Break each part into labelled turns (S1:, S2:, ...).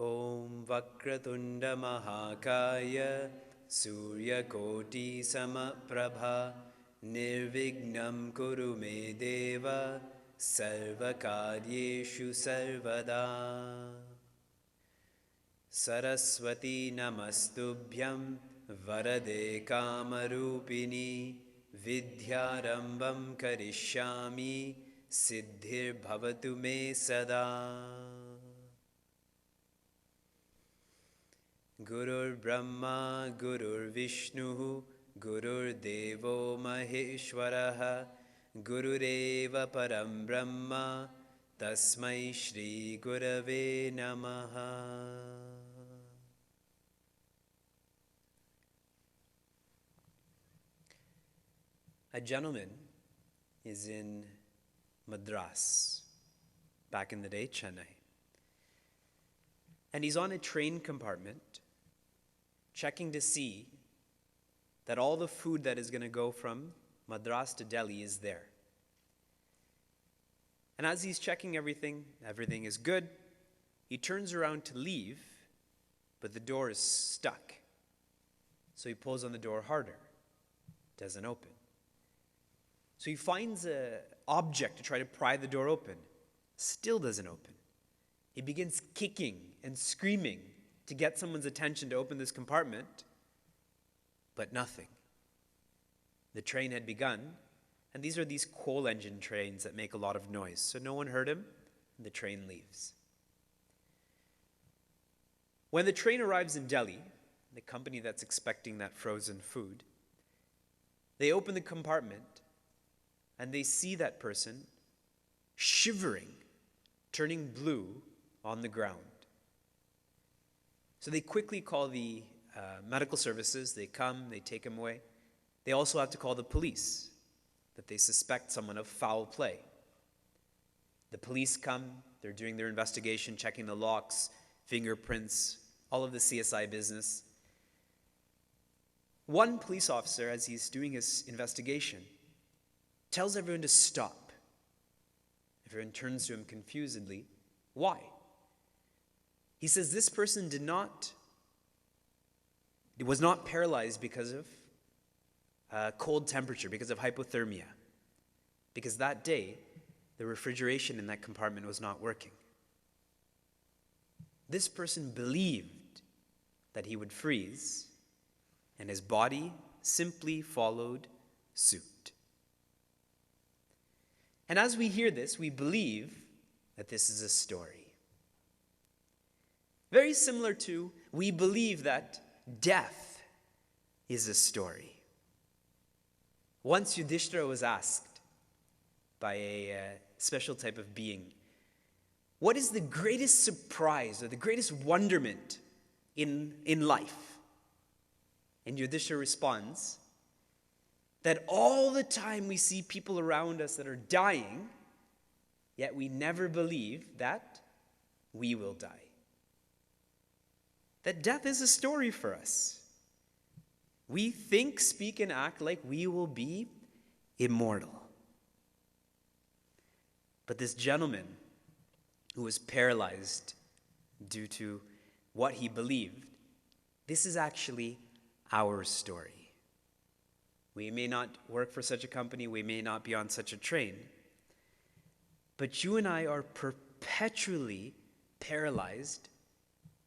S1: Om Vakratunda Mahakaya Suryakoti Samaprabha Nirvignam Kuru Me Deva Sarvakaryeshu Sarvada Saraswati Namastubhyam Varade Kamarupini Vidyarambam Karishyami Siddhir Bhavatu Me Sada Gurur Brahma Gurur Vishnu Gurur Devo Maheshwaraha Gurureva Param Brahma Tasmai Shri Gurave Namaha. A gentleman is in Madras, back in the day, Chennai. And he's on a train compartment, checking to see that all the food that is going to go from Madras to Delhi is there. And as he's checking everything is good. He turns around to leave, but the door is stuck. So he pulls on the door harder. Doesn't open. So he finds an object to try to pry the door open. Still doesn't open. He begins kicking and screaming to get someone's attention to open this compartment, but nothing. The train had begun, and these are these coal engine trains that make a lot of noise. So no one heard him, and the train leaves. When the train arrives in Delhi, the company that's expecting that frozen food, they open the compartment, and they see that person shivering, turning blue on the ground. So they quickly call the medical services. They come, they take him away. They also have to call the police that they suspect someone of foul play. The police come, they're doing their investigation, checking the locks, fingerprints, all of the CSI business. One police officer, as he's doing his investigation, tells everyone to stop. Everyone turns to him confusedly. Why? He says this person was not paralyzed because of cold temperature, because of hypothermia. Because that day, the refrigeration in that compartment was not working. This person believed that he would freeze, and his body simply followed suit. And as we hear this, we believe that this is a story. Very similar to, we believe that death is a story. Once Yudhishthira was asked by a special type of being, what is the greatest surprise or the greatest wonderment in life? And Yudhishthira responds that all the time we see people around us that are dying, yet we never believe that we will die. That death is a story for us. We think, speak, and act like we will be immortal. But this gentleman who was paralyzed due to what he believed, this is actually our story. We may not work for such a company, we may not be on such a train, but you and I are perpetually paralyzed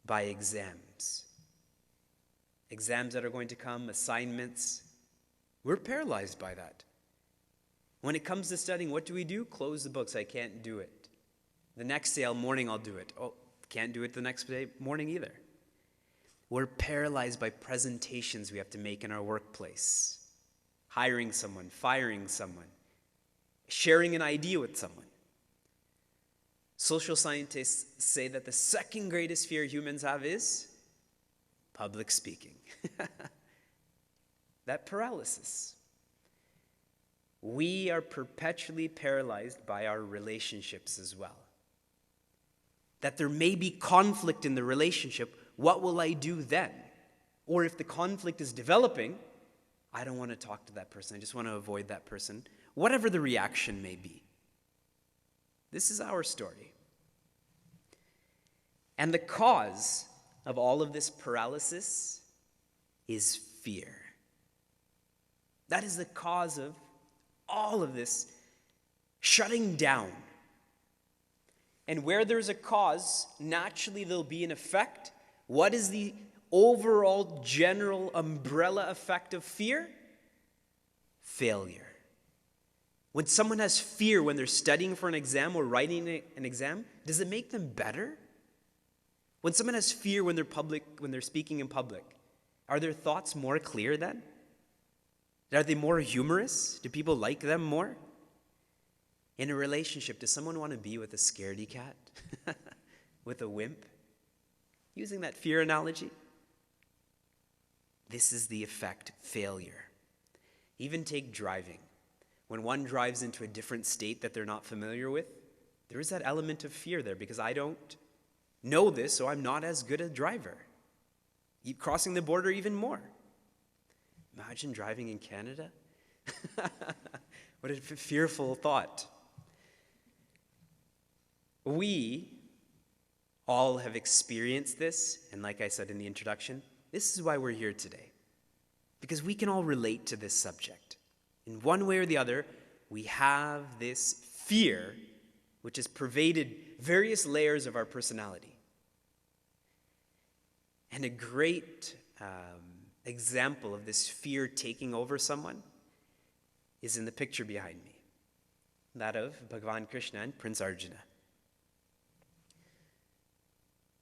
S1: by exams. Exams that are going to come, assignments. We're paralyzed by that. When it comes to studying, what do? Close the books. I can't do it. The next day morning I'll do it. Oh, can't do it the next day morning either. We're paralyzed by presentations we have to make in our workplace. Hiring someone, firing someone, sharing an idea with someone. Social scientists say that the second greatest fear humans have is public speaking. That paralysis. We are perpetually paralyzed by our relationships as well. That there may be conflict in the relationship. What will I do then? Or if the conflict is developing, I don't want to talk to that person. I just want to avoid that person. Whatever the reaction may be. This is our story. And the cause of all of this paralysis is fear. That is the cause of all of this shutting down. And where there's a cause, naturally there'll be an effect. What is the overall general umbrella effect of fear? Failure. When someone has fear when they're studying for an exam or writing an exam, does it make them better? When someone has fear when they're speaking in public, are their thoughts more clear then? Are they more humorous? Do people like them more? In a relationship, does someone want to be with a scaredy cat? With a wimp? Using that fear analogy? This is the effect, failure. Even take driving. When one drives into a different state that they're not familiar with, there is that element of fear there because I don't know this, so I'm not as good a driver. Crossing the border even more. Imagine driving in Canada. What a fearful thought. We all have experienced this, and like I said in the introduction, this is why we're here today. Because we can all relate to this subject. In one way or the other, we have this fear which has pervaded various layers of our personality. And a great example of this fear taking over someone is in the picture behind me, that of Bhagavan Krishna and Prince Arjuna.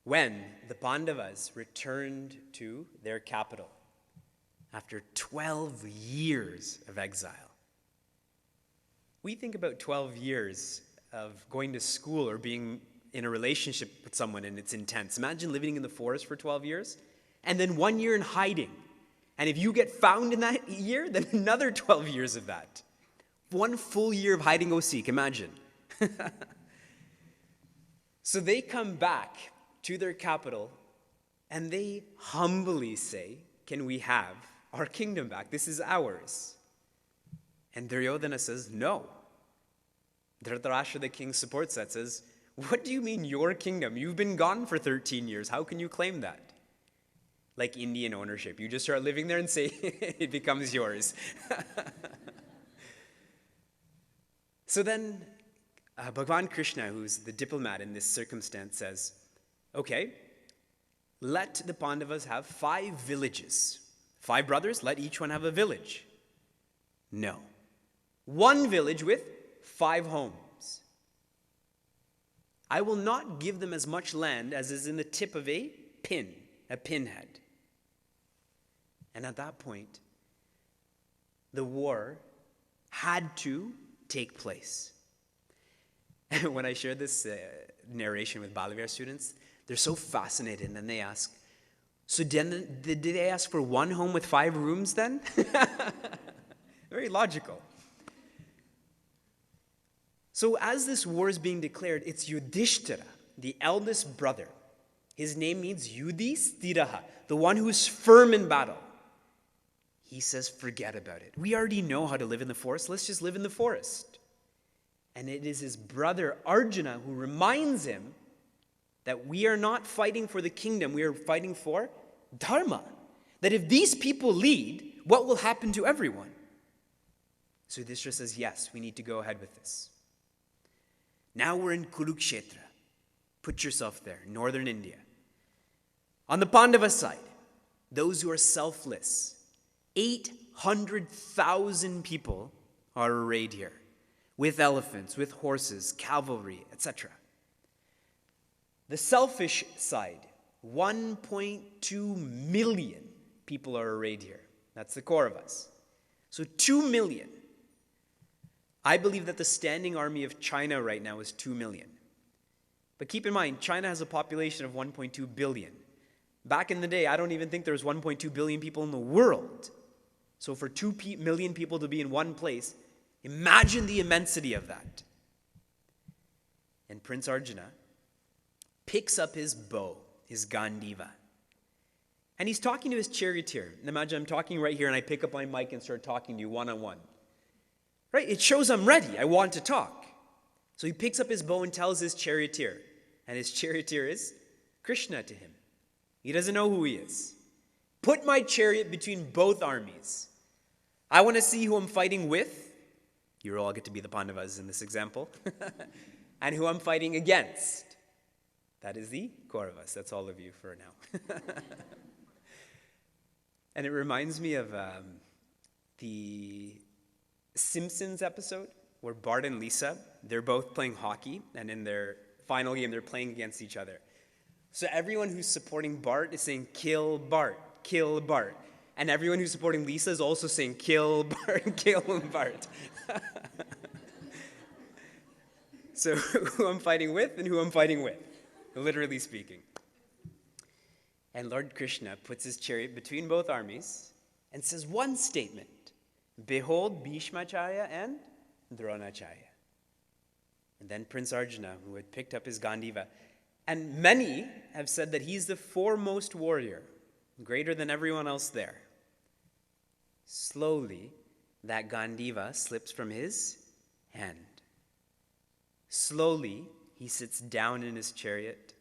S1: When the Pandavas returned to their capital after 12 years of exile, we think about 12 years of going to school or being in a relationship with someone and it's intense. Imagine living in the forest for 12 years and then 1 year in hiding. And if you get found in that year, then another 12 years of that. 1 full year of hide and go seek, imagine. So they come back to their capital and they humbly say, can we have our kingdom back? This is ours. And Duryodhana says, no. Dhritarashtra, the king, supports that, says, what do you mean your kingdom? You've been gone for 13 years. How can you claim that? Like Indian ownership. You just start living there and say it becomes yours. So then Bhagavan Krishna, who's the diplomat in this circumstance, says, okay, let the Pandavas have 5 villages. 5 brothers, let each one have a village. No. 1 village with 5 homes. I will not give them as much land as is in the tip of a pinhead. And at that point, the war had to take place. And when I share this narration with Balavyar students, they're so fascinated, and they ask, so did they ask for 1 home with 5 rooms then? Very logical. So as this war is being declared, it's Yudhishthira, the eldest brother. His name means Yudhishthiraha, the one who's firm in battle. He says, forget about it. We already know how to live in the forest. Let's just live in the forest. And it is his brother Arjuna who reminds him that we are not fighting for the kingdom. We are fighting for dharma. That if these people lead, what will happen to everyone? So Yudhishthira says, yes, we need to go ahead with this. Now we're in Kurukshetra. Put yourself there, northern India. On the Pandava side, those who are selfless, 800,000 people are arrayed here, with elephants, with horses, cavalry, etc. The selfish side, 1.2 million people are arrayed here. That's the core of us. So 2 million. I believe that the standing army of China right now is 2 million. But keep in mind, China has a population of 1.2 billion. Back in the day, I don't even think there was 1.2 billion people in the world. So for 2 million people to be in one place, imagine the immensity of that. And Prince Arjuna picks up his bow, his Gandiva. And he's talking to his charioteer. And imagine I'm talking right here and I pick up my mic and start talking to you one-on-one. Right? It shows I'm ready. I want to talk. So he picks up his bow and tells his charioteer. And his charioteer is Krishna to him. He doesn't know who he is. Put my chariot between both armies. I want to see who I'm fighting with. You all get to be the Pandavas in this example. And who I'm fighting against. That is the Kauravas. That's all of you for now. And it reminds me of the Simpsons episode where Bart and Lisa, they're both playing hockey, and in their final game, they're playing against each other. So everyone who's supporting Bart is saying, kill Bart, kill Bart. And everyone who's supporting Lisa is also saying, kill Bart, kill Bart. So who I'm fighting with and who I'm fighting with, literally speaking. And Lord Krishna puts his chariot between both armies and says one statement, behold Bhishmacharya and Dronacharya. And then Prince Arjuna, who had picked up his Gandiva, and many have said that he's the foremost warrior, greater than everyone else there. Slowly, that Gandiva slips from his hand. Slowly, he sits down in his chariot,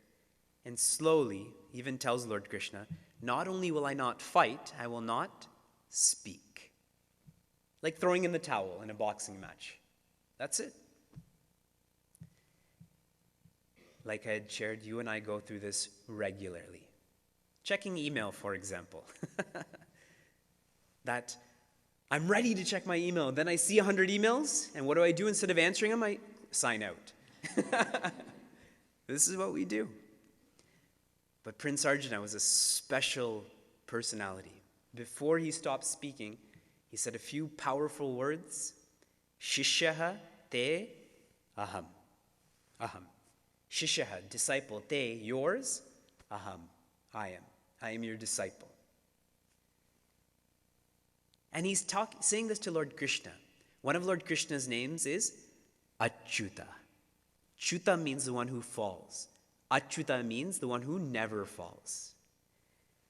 S1: and slowly, even tells Lord Krishna, not only will I not fight, I will not speak. Like throwing in the towel in a boxing match. That's it. Like I had shared, you and I go through this regularly. Checking email, for example. That I'm ready to check my email. Then I see 100 emails, and what do? Instead of answering them, I sign out. This is what we do. But Prince Arjuna was a special personality. Before he stopped speaking, he said a few powerful words. Shishyaha te aham. Aham. Shishyaha, disciple, te, yours, aham, I am. I am your disciple. And he's saying this to Lord Krishna. One of Lord Krishna's names is Achyuta. Chuta means the one who falls. Achyuta means the one who never falls.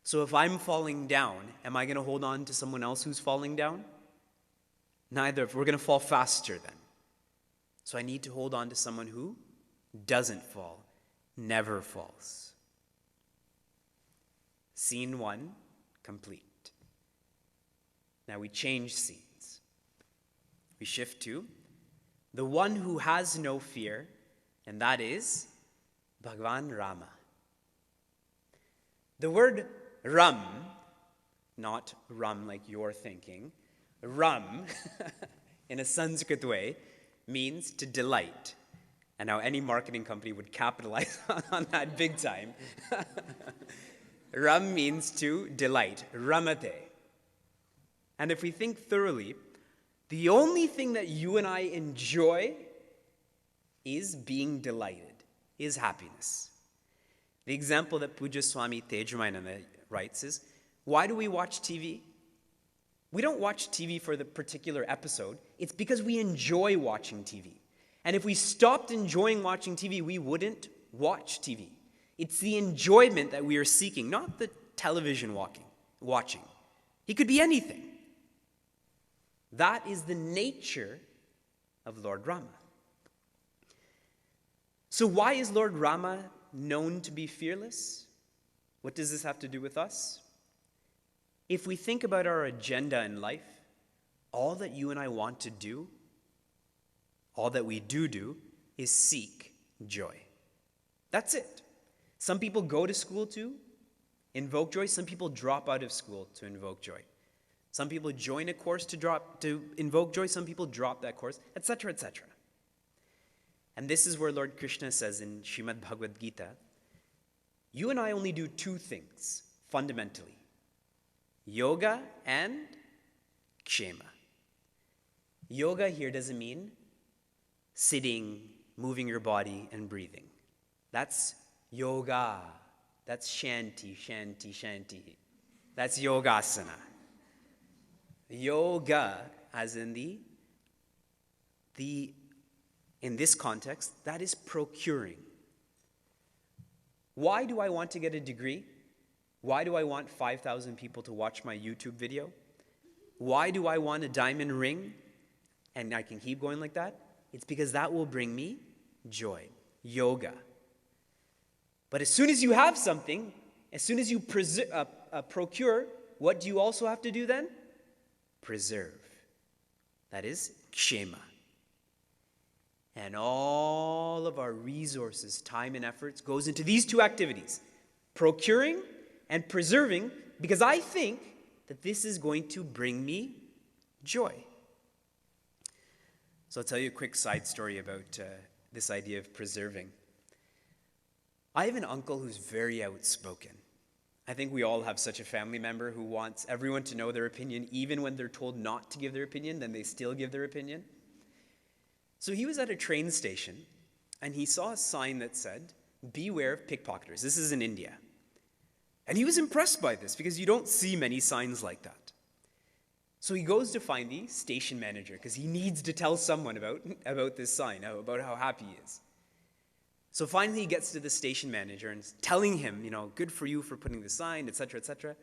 S1: So if I'm falling down, am I going to hold on to someone else who's falling down? Neither. If we're going to fall faster then. So I need to hold on to someone who doesn't fall, never falls. Scene 1, complete. Now we change scenes. We shift to the one who has no fear, and that is Bhagavan Rama. The word Ram, not rum like you're thinking, Ram, in a Sanskrit way, means to delight. And now any marketing company would capitalize on that big time. Ram means to delight, ramate. And if we think thoroughly, the only thing that you and I enjoy is being delighted, is happiness. The example that Puja Swami Tejamananda writes is, why do we watch TV? We don't watch TV for the particular episode. It's because we enjoy watching TV. And if we stopped enjoying watching TV, we wouldn't watch TV. It's the enjoyment that we are seeking, not the television watching. It could be anything. That is the nature of Lord Rama. So why is Lord Rama known to be fearless? What does this have to do with us? If we think about our agenda in life, all that you and I want to do, all that we do is seek joy. That's it. Some people go to school to invoke joy. Some people drop out of school to invoke joy. Some people join a course to invoke joy. Some people drop that course, etc., etc. And this is where Lord Krishna says in Srimad Bhagavad Gita, you and I only do two things, fundamentally. Yoga and kshema. Yoga here doesn't mean sitting, moving your body, and breathing. That's yoga. That's shanti, shanti, shanti. That's yogasana. Yoga, as in in this context, that is procuring. Why do I want to get a degree? Why do I want 5,000 people to watch my YouTube video? Why do I want a diamond ring? And I can keep going like that. It's because that will bring me joy. Yoga. But as soon as you have something, as soon as you procure, what do you also have to do then? Preserve. That is kshema. And all of our resources, time and efforts goes into these two activities, procuring and preserving, because I think that this is going to bring me joy. So I'll tell you a quick side story about this idea of preserving. I have an uncle who's very outspoken. I think we all have such a family member who wants everyone to know their opinion, even when they're told not to give their opinion, then they still give their opinion. So he was at a train station, and he saw a sign that said, "Beware of pickpocketers." This is in India. And he was impressed by this, because you don't see many signs like that. So he goes to find the station manager, because he needs to tell someone about this sign, about how happy he is. So finally he gets to the station manager and is telling him, good for you for putting the sign, etc., etc.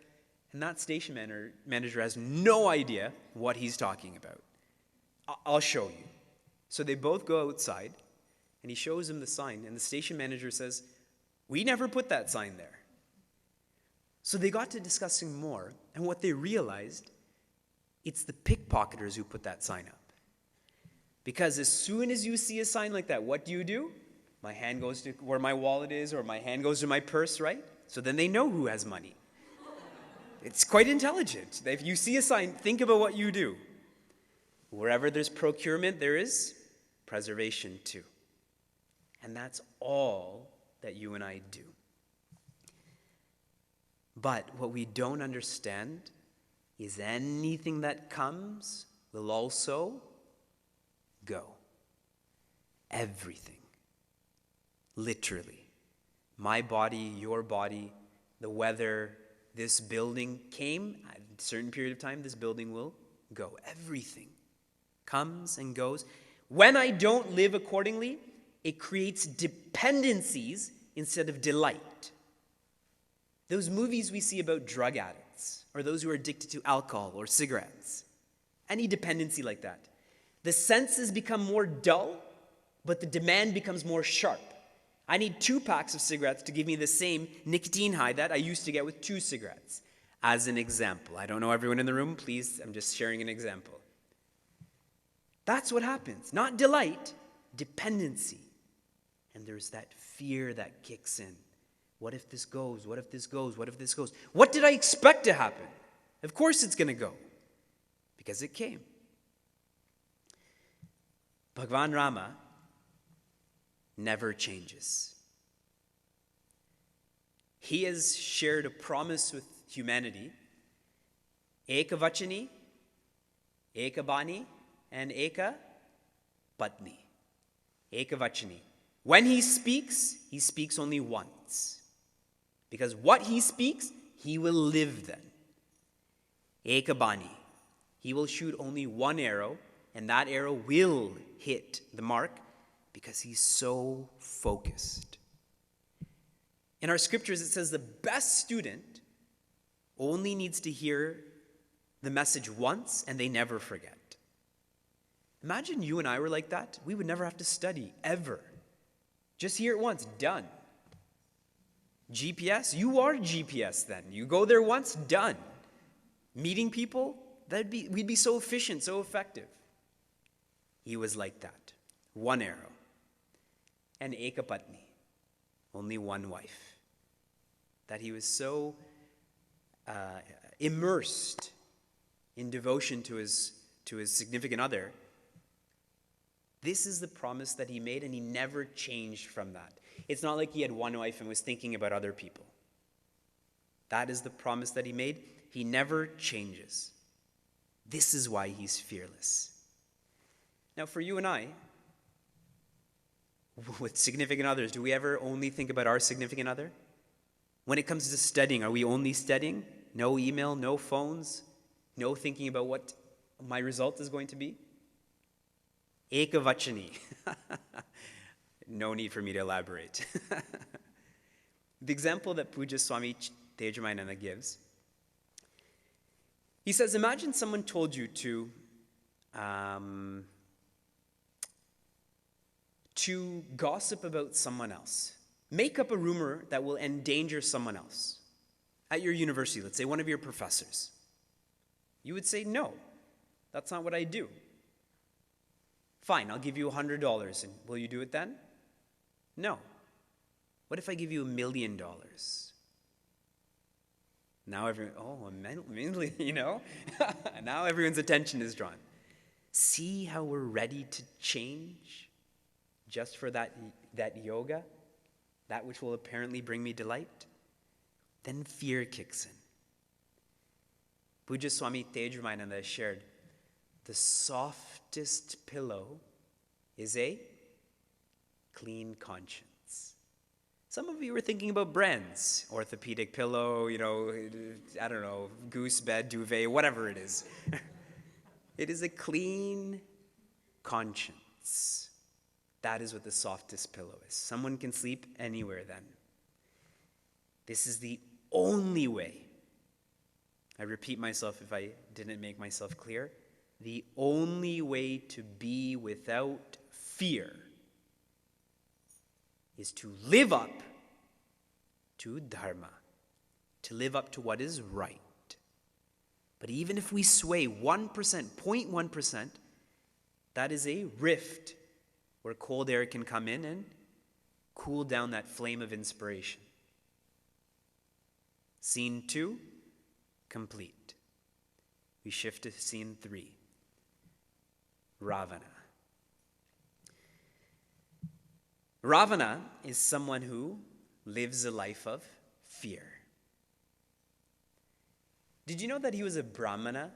S1: And that station manager has no idea what he's talking about. I'll show you. So they both go outside, and he shows him the sign, and the station manager says, "We never put that sign there." So they got to discussing more, and what they realized, it's the pickpocketers who put that sign up. Because as soon as you see a sign like that, what do? My hand goes to where my wallet is, or my hand goes to my purse, right? So then they know who has money. It's quite intelligent. If you see a sign, think about what you do. Wherever there's procurement, there is preservation too. And that's all that you and I do. But what we don't understand is anything that comes will also go. Everything. Literally. My body, your body, the weather, this building came. At a certain period of time, this building will go. Everything comes and goes. When I don't live accordingly, it creates dependencies instead of delight. Those movies we see about drug addicts, or those who are addicted to alcohol or cigarettes, any dependency like that, the senses become more dull, but the demand becomes more sharp. I need 2 packs of cigarettes to give me the same nicotine high that I used to get with 2 cigarettes. As an example. I don't know everyone in the room, please, I'm just sharing an example. That's what happens. Not delight, dependency. And there's that fear that kicks in. What if this goes? What if this goes? What if this goes? What did I expect to happen? Of course it's going to go. Because it came. Bhagwan Rama never changes. He has shared a promise with humanity. Eka Vachani, Eka Bani, and Eka Patni. Eka Vachani. When he speaks only once. Because what he speaks, he will live then. Eka Bani. He will shoot only one arrow, and that arrow will hit the mark because he's so focused. In our scriptures, it says the best student only needs to hear the message once, and they never forget. Imagine you and I were like that. We would never have to study, ever. Just hear it once, done. GPS, you are GPS then. You go there once, done. Meeting people, we'd be so efficient, so effective. He was like that. One arrow. And Eka Patni, only one wife. That he was so immersed in devotion to his significant other. This is the promise that he made, and he never changed from that. It's not like he had one wife and was thinking about other people. That is the promise that he made. He never changes. This is why he's fearless. Now, for you and I, with significant others, do we ever only think about our significant other? When it comes to studying, are we only studying? No email, no phones, no thinking about what my result is going to be? Eka Vachani. No need for me to elaborate. The example that Puja Swami Tejamayana gives, he says, imagine someone told you to gossip about someone else. make up a rumor that will endanger someone else. At your university, let's say one of your professors. You would say, no, that's not what I do. Fine, I'll give you $100, and will you do it then? No. What if I give you $1 million? Now everyone, $1 million, now everyone's attention is drawn. See how we're ready to change just for that yoga, that which will apparently bring me delight? Then fear kicks in. Puja Swami Tejramananda shared, the softest pillow is a clean conscience. Some of you were thinking about brands, orthopedic pillow, I don't know, goose bed, duvet, whatever it is. It is a clean conscience. That is what the softest pillow is. Someone can sleep anywhere then. This is the only way. I repeat myself if I didn't make myself clear. The only way to be without fear is to live up to dharma, to live up to what is right. But even if we sway 1%, 0.1%, that is a rift where cold air can come in and cool down that flame of inspiration. Scene 2, complete. We shift to scene 3, Ravana. Ravana is someone who lives a life of fear. Did you know that he was a Brahmana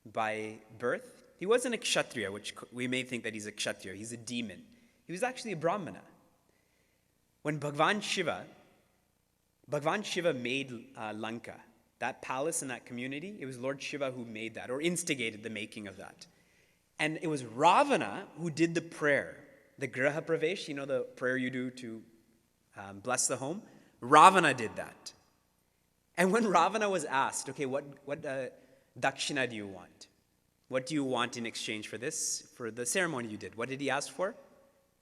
S1: by birth? He wasn't a Kshatriya, which we may think that he's a Kshatriya. He's a demon. He was actually a Brahmana. When Bhagwan Shiva made Lanka, that palace and that community, it was Lord Shiva who made that, or instigated the making of that. And it was Ravana who did the prayer, the Graha Pravesh, the prayer you do to bless the home. Ravana did that. And when Ravana was asked, okay, what dakshina do you want? What do you want in exchange for this, for the ceremony you did? What did he ask for?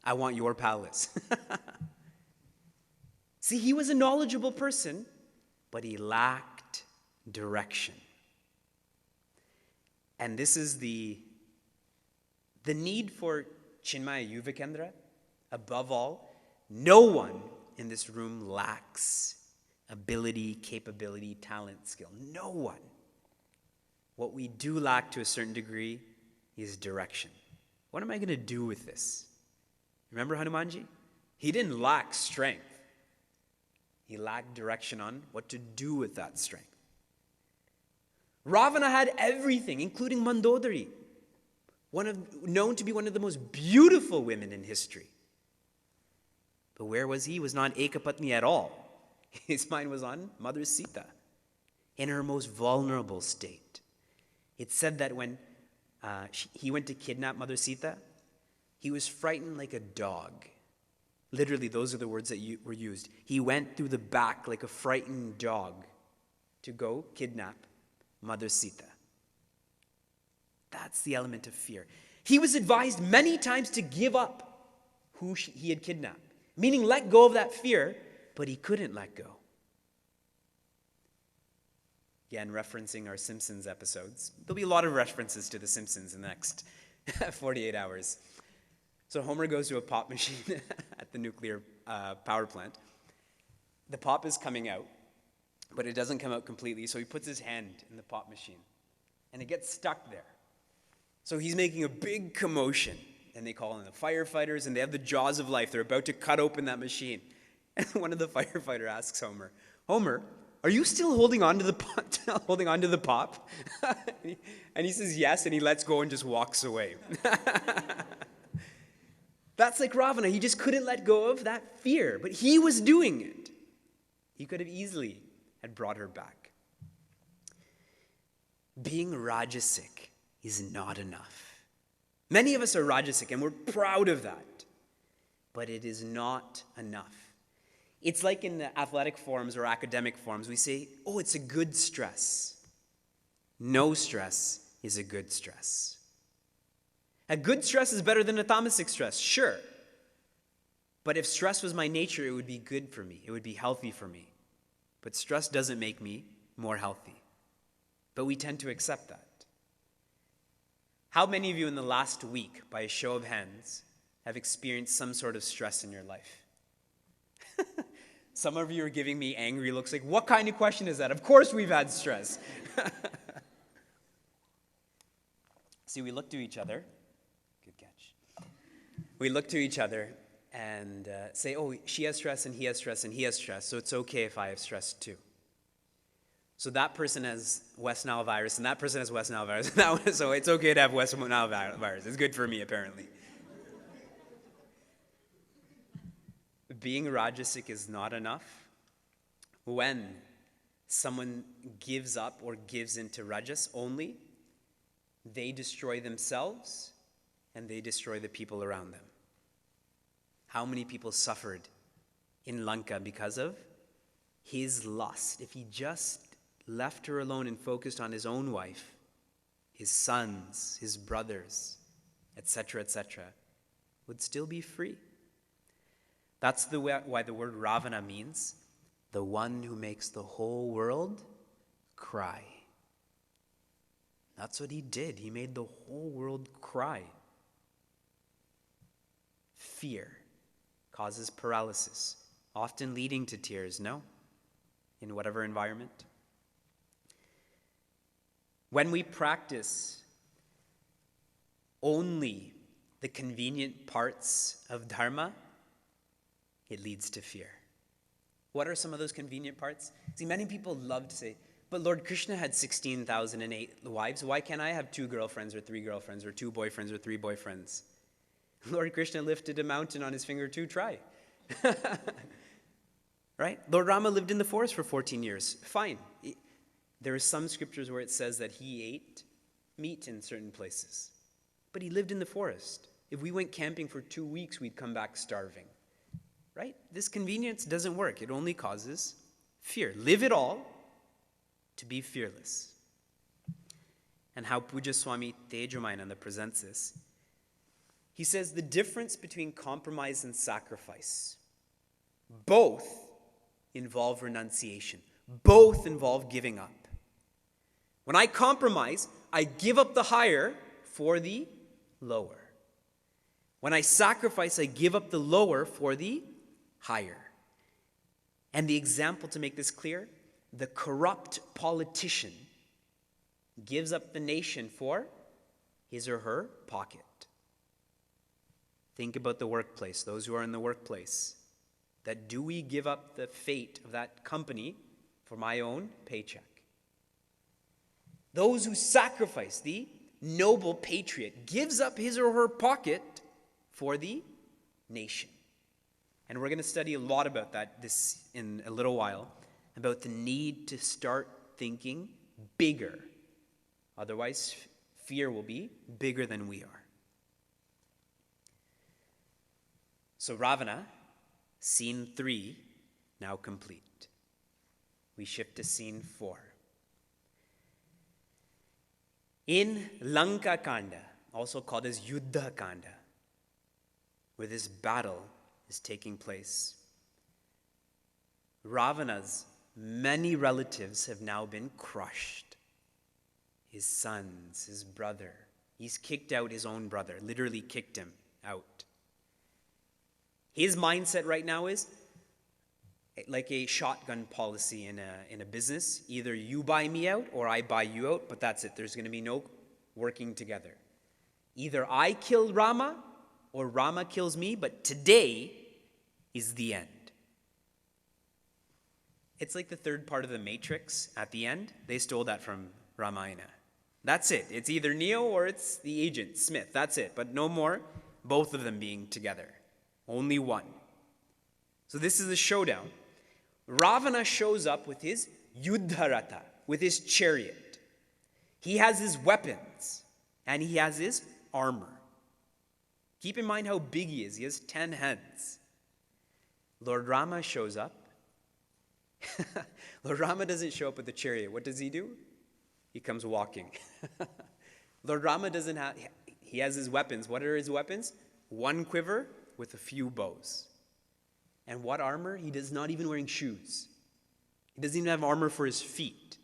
S1: I want your palace. See, he was a knowledgeable person, but he lacked direction. And this is the need for Chinmaya Yuvakendra. Above all, no one in this room lacks ability, capability, talent, skill. No one. What we do lack to a certain degree is direction. What am I going to do with this? Remember Hanumanji? He didn't lack strength. He lacked direction on what to do with that strength. Ravana had everything, including Mandodari, known to be one of the most beautiful women in history. But where was he? He was not Ekapatni at all. His mind was on Mother Sita in her most vulnerable state. It's said that when he went to kidnap Mother Sita, he was frightened like a dog. Literally, those are the words that were used. He went through the back like a frightened dog to go kidnap Mother Sita. That's the element of fear. He was advised many times to give up who he had kidnapped, meaning let go of that fear, but he couldn't let go. Again, referencing our Simpsons episodes. There'll be a lot of references to The Simpsons in the next 48 hours. So Homer goes to a pop machine at the nuclear power plant. The pop is coming out, but it doesn't come out completely, so he puts his hand in the pop machine, and it gets stuck there. So he's making a big commotion, and they call in the firefighters, and they have the jaws of life. They're about to cut open that machine. And one of the firefighters asks Homer, Homer, are you still holding on to the pop? And he says yes, and he lets go and just walks away. That's like Ravana. He just couldn't let go of that fear, but he was doing it. He could have easily had brought her back. Being Rajasic is not enough. Many of us are Rajasic, and we're proud of that. But it is not enough. It's like in the athletic forums or academic forums, we say, oh, it's a good stress. No stress is a good stress. A good stress is better than a tamasic stress, sure. But if stress was my nature, it would be good for me. It would be healthy for me. But stress doesn't make me more healthy. But we tend to accept that. How many of you in the last week, by a show of hands, have experienced some sort of stress in your life? Some of you are giving me angry looks like, what kind of question is that? Of course we've had stress. See, we look to each other. Good catch. We look to each other and say, oh, she has stress and he has stress and he has stress, so it's okay if I have stress too. So that person has West Nile virus and that person has West Nile virus. So it's okay to have West Nile virus. It's good for me, apparently. Being rajasic is not enough. When someone gives up or gives into rajas only, they destroy themselves and they destroy the people around them. How many people suffered in Lanka because of his lust? If he just left her alone and focused on his own wife, his sons, his brothers, etc., would still be free. That's why the word Ravana means the one who makes the whole world cry. That's what he did. He made the whole world cry. Fear causes paralysis, often leading to tears, no? In whatever environment. When we practice only the convenient parts of dharma, it leads to fear. What are some of those convenient parts? See, many people love to say, but Lord Krishna had 16,008 wives. Why can't I have 2 girlfriends or 3 girlfriends or 2 boyfriends or 3 boyfriends? Lord Krishna lifted a mountain on his finger too. Try. Right? Lord Rama lived in the forest for 14 years. Fine. There are some scriptures where it says that he ate meat in certain places. But he lived in the forest. If we went camping for 2 weeks, we'd come back starving. Right? This convenience doesn't work. It only causes fear. Live it all to be fearless. And how Puja Swami Tejomayananda presents this. He says the difference between compromise and sacrifice, both involve renunciation. Both involve giving up. When I compromise, I give up the higher for the lower. When I sacrifice, I give up the lower for the higher. And the example to make this clear, the corrupt politician gives up the nation for his or her pocket. Think about the workplace, those who are in the workplace. That do we give up the fate of that company for my own paycheck? Those who sacrifice, the noble patriot gives up his or her pocket for the nation. And we're going to study a lot about that this in a little while, about the need to start thinking bigger. Otherwise, fear will be bigger than we are. So Ravana, scene 3, now complete. We shift to scene 4. In Lanka Kanda, also called as Yuddha Kanda, where this battle is taking place, Ravana's many relatives have now been crushed. His sons, his brother. He's kicked out his own brother, literally kicked him out. His mindset right now is like a shotgun policy in a business. Either you buy me out or I buy you out, but that's it. There's going to be no working together. Either I kill Rama or Rama kills me, but today is the end. It's like the third part of the Matrix at the end. They stole that from Ramayana. That's it. It's either Neo or it's the agent, Smith. That's it. But no more both of them being together. Only one. So this is the showdown. Ravana shows up with his Yuddharata, with his chariot. He has his weapons, and he has his armor. Keep in mind how big he is. He has 10 heads. Lord Rama shows up. Lord Rama doesn't show up with a chariot. What does he do? He comes walking. Lord Rama doesn't have, he has his weapons. What are his weapons? One quiver with a few bows. And what armor? He does not even wearing shoes. He doesn't even have armor for his feet.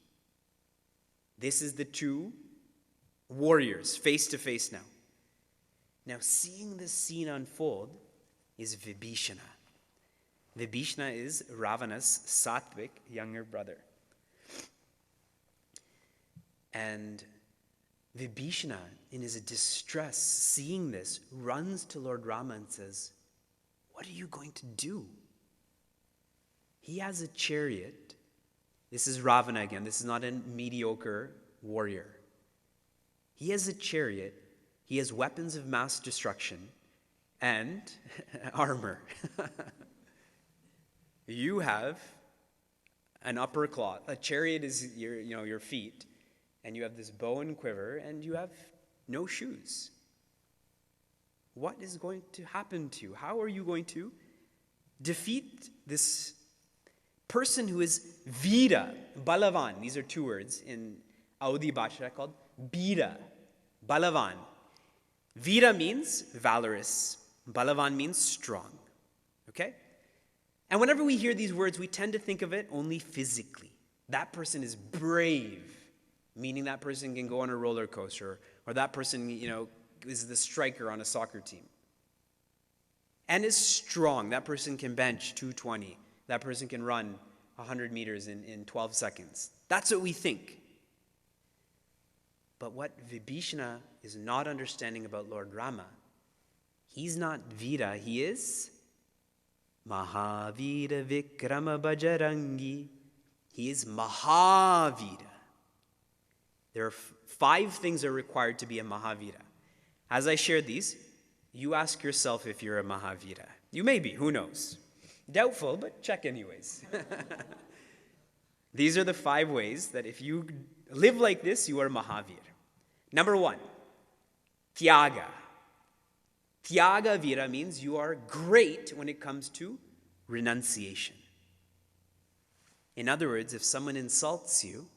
S1: This is the two warriors face to face now. Now, seeing this scene unfold is Vibhishana. Vibhishana is Ravana's Sattvic younger brother. And Vibhishana, in his distress, seeing this, runs to Lord Rama and says, "What are you going to do?" He has a chariot. This is Ravana again. This is not a mediocre warrior. He has a chariot. He has weapons of mass destruction and armor. You have an upper cloth. A chariot is your feet, and you have this bow and quiver, and you have no shoes. What is going to happen to you? How are you going to defeat this person who is Veera, Balavan? These are two words in Audi Bhasha called Bira, Balavan. Veera means valorous. Balavan means strong. Okay? And whenever we hear these words, we tend to think of it only physically. That person is brave, meaning that person can go on a roller coaster, or that person, is the striker on a soccer team. And is strong. That person can bench 220. That person can run 100 meters in 12 seconds. That's what we think. But what Vibhishana is not understanding about Lord Rama, he's not Veera, he is Mahavira Vikrama Bajarangi. He is Mahavira. There are 5 things that are required to be a Mahavira. As I shared these, you ask yourself if you're a Mahavira. You may be, who knows? Doubtful, but check anyways. These are the 5 ways that if you live like this, you are Mahavir. Number 1, Tyaga. Tyaga Vira means you are great when it comes to renunciation. In other words, if someone insults you,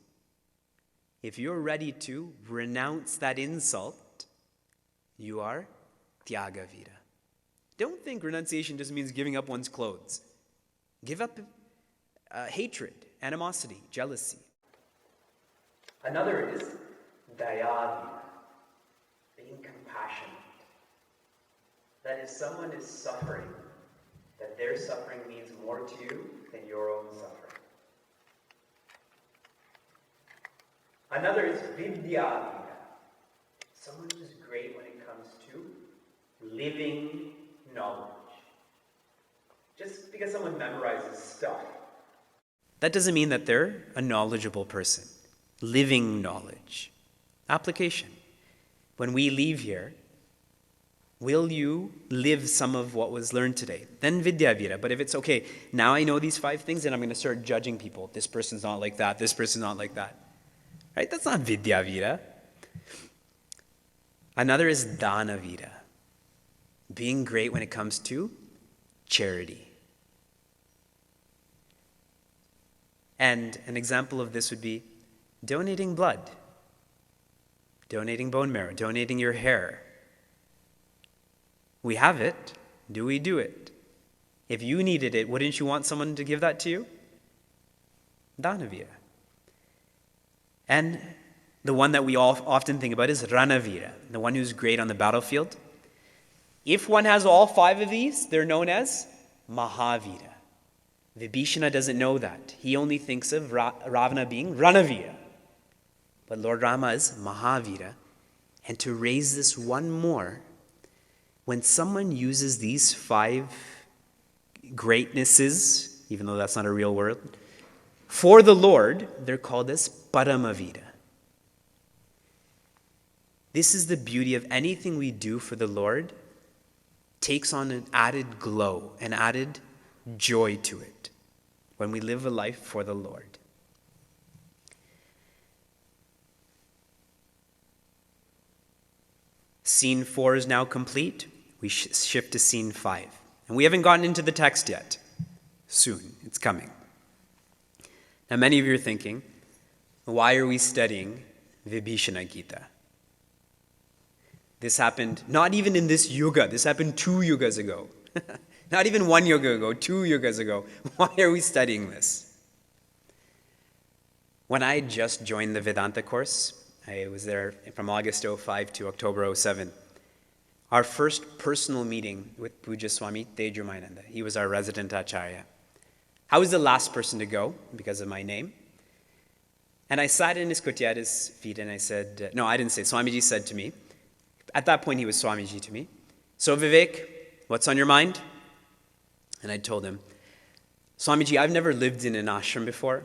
S1: if you're ready to renounce that insult, you are Tyaga Vira. Don't think renunciation just means giving up one's clothes. Give up hatred, animosity, jealousy. Another is Dayavira, being compassionate. That if someone is suffering, that their suffering means more to you than your own suffering. Another is Vidyavira, someone who's great when it comes to living knowledge. Just because someone memorizes stuff, that doesn't mean that they're a knowledgeable person. Living knowledge. Application. When we leave here, will you live some of what was learned today? Then Vidyavira. But if it's okay, now I know these 5 things and I'm going to start judging people. This person's not like that. This person's not like that. Right? That's not Vidyavira. Another is Danavira. Being great when it comes to charity. And an example of this would be donating blood, donating bone marrow, donating your hair. We have it. Do we do it? If you needed it, wouldn't you want someone to give that to you? Danavira. And the one that we all often think about is Ranavira, the one who's great on the battlefield. If one has all 5 of these, they're known as Mahavira. Vibhishana doesn't know that. He only thinks of Ravana being Ranavira. But Lord Rama is Mahavira. And to raise this one more, when someone uses these 5 greatnesses, even though that's not a real word, for the Lord, they're called as Paramavira. This is the beauty of anything we do for the Lord, takes on an added glow, an added joy to it when we live a life for the Lord. Scene 4 is now complete. We shift to scene 5. And we haven't gotten into the text yet. Soon, it's coming. Now many of you are thinking, why are we studying Vibhishana Gita? This happened not even in this yuga. This happened 2 yugas ago. Not even 1 yoga ago, 2 yogas ago. Why are we studying this? When I just joined the Vedanta course, I was there from August 05 to October 07. Our first personal meeting with Puja Swami Tejumayananda. He was our resident Acharya. I was the last person to go because of my name. And I sat in his kutia at his feet and I said, no, I didn't say, Swamiji said to me, at that point he was Swamiji to me, so Vivek, what's on your mind? And I told him, Swamiji, I've never lived in an ashram before.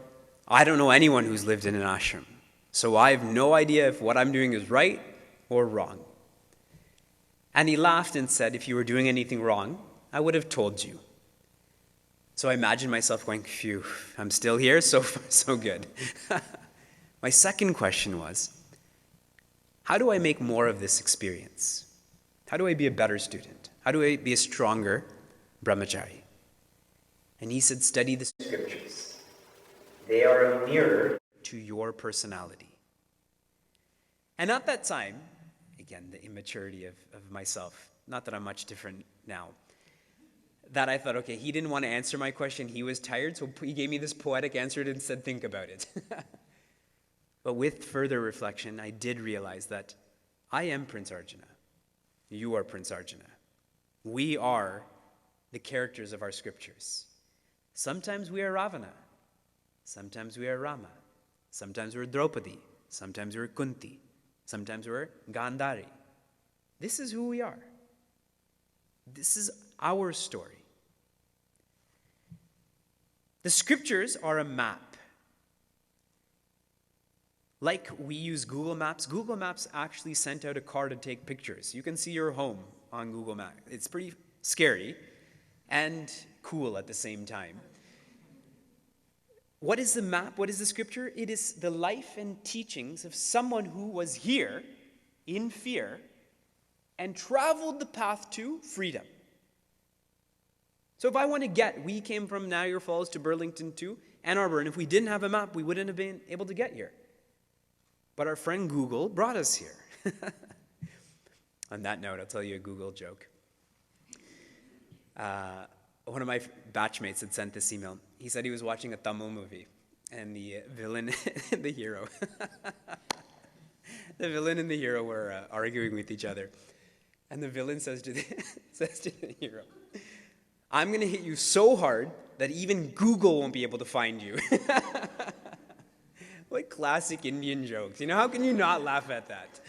S1: I don't know anyone who's lived in an ashram. So I have no idea if what I'm doing is right or wrong. And he laughed and said, if you were doing anything wrong, I would have told you. So I imagined myself going, phew, I'm still here, so far, so good. My second question was, how do I make more of this experience? How do I be a better student? How do I be a stronger brahmachari? And he said, study the scriptures. They are a mirror to your personality. And at that time, again, the immaturity of myself, not that I'm much different now, that I thought, okay, he didn't want to answer my question. He was tired, so he gave me this poetic answer and said, think about it. But with further reflection, I did realize that I am Prince Arjuna. You are Prince Arjuna. We are the characters of our scriptures. Sometimes we are Ravana. Sometimes we are Rama. Sometimes we're Draupadi. Sometimes we're Kunti. Sometimes we're Gandhari. This is who we are. This is our story. The scriptures are a map. Like we use Google Maps actually sent out a car to take pictures. You can see your home on Google Maps. It's pretty scary and cool at the same time. What is the map? What is the scripture? It is the life and teachings of someone who was here in fear and traveled the path to freedom. So if I want to we came from Niagara Falls to Burlington to Ann Arbor, and if we didn't have a map, we wouldn't have been able to get here. But our friend Google brought us here. On that note, I'll tell you a Google joke. One of my batchmates had sent this email. He said he was watching a Tamil movie, and the villain and the hero, were arguing with each other. And the villain says to the hero, I'm going to hit you so hard that even Google won't be able to find you. What classic Indian jokes. You know, how can you not laugh at that?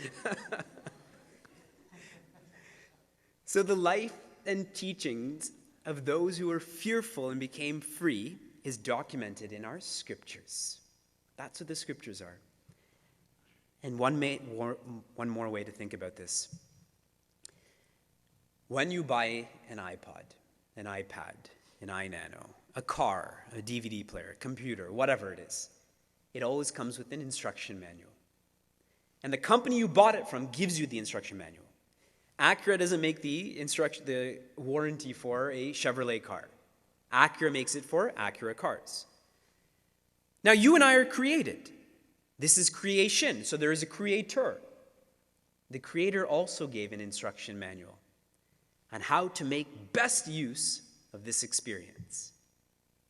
S1: So the life and teachings of those who were fearful and became free is documented in our scriptures. That's what the scriptures are. And one more way to think about this. When you buy an iPod, an iPad, an iNano, a car, a DVD player, a computer, whatever it is, it always comes with an instruction manual. And the company you bought it from gives you the instruction manual. Acura doesn't make the warranty for a Chevrolet car. Acura makes it for Acura cars. Now, you and I are created. This is creation, so there is a creator. The creator also gave an instruction manual on how to make best use of this experience.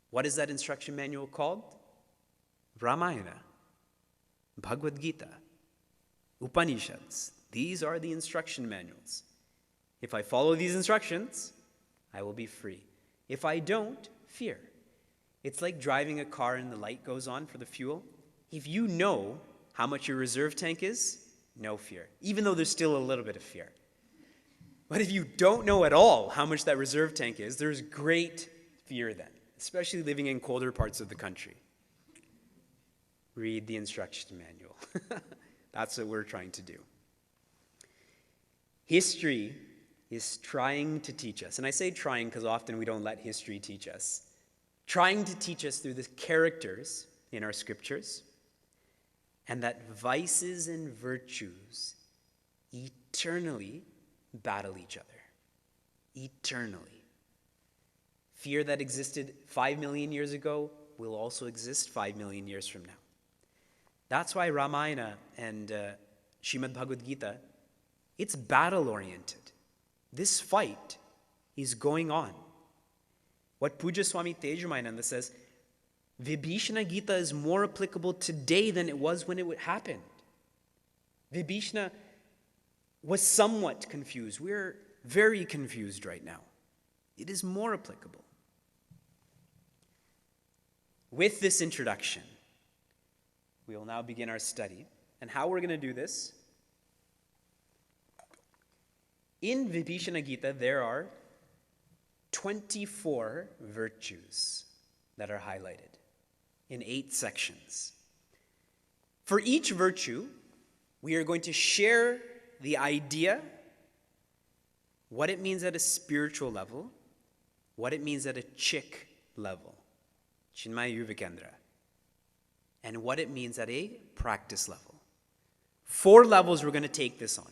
S1: What is that instruction manual called? Ramayana, Bhagavad Gita, Upanishads. These are the instruction manuals. If I follow these instructions, I will be free. If I don't, fear. It's like driving a car and the light goes on for the fuel. If you know how much your reserve tank is, no fear, even though there's still a little bit of fear. But if you don't know at all how much that reserve tank is, there's great fear then, especially living in colder parts of the country. Read the instruction manual. That's what we're trying to do. History is trying to teach us, and I say trying because often we don't let history teach us, trying to teach us through the characters in our scriptures, and that vices and virtues eternally battle each other. Eternally. Fear that existed 5 million years ago will also exist 5 million years from now. That's why Ramayana and Srimad Bhagavad Gita, it's battle-oriented. This fight is going on. What Puja Swami Tejamayinanda says, Vibhishana Gita is more applicable today than it was when it happened. Vibhishana was somewhat confused. We're very confused right now. It is more applicable. With this introduction, we will now begin our study. And how we're going to do this? In Vibhishana Gita, there are 24 virtues that are highlighted in 8 sections. For each virtue, we are going to share the idea, what it means at a spiritual level, what it means at a CHYK level, Chinmaya Yuvakendra, and what it means at a practice level. 4 levels we're going to take this on.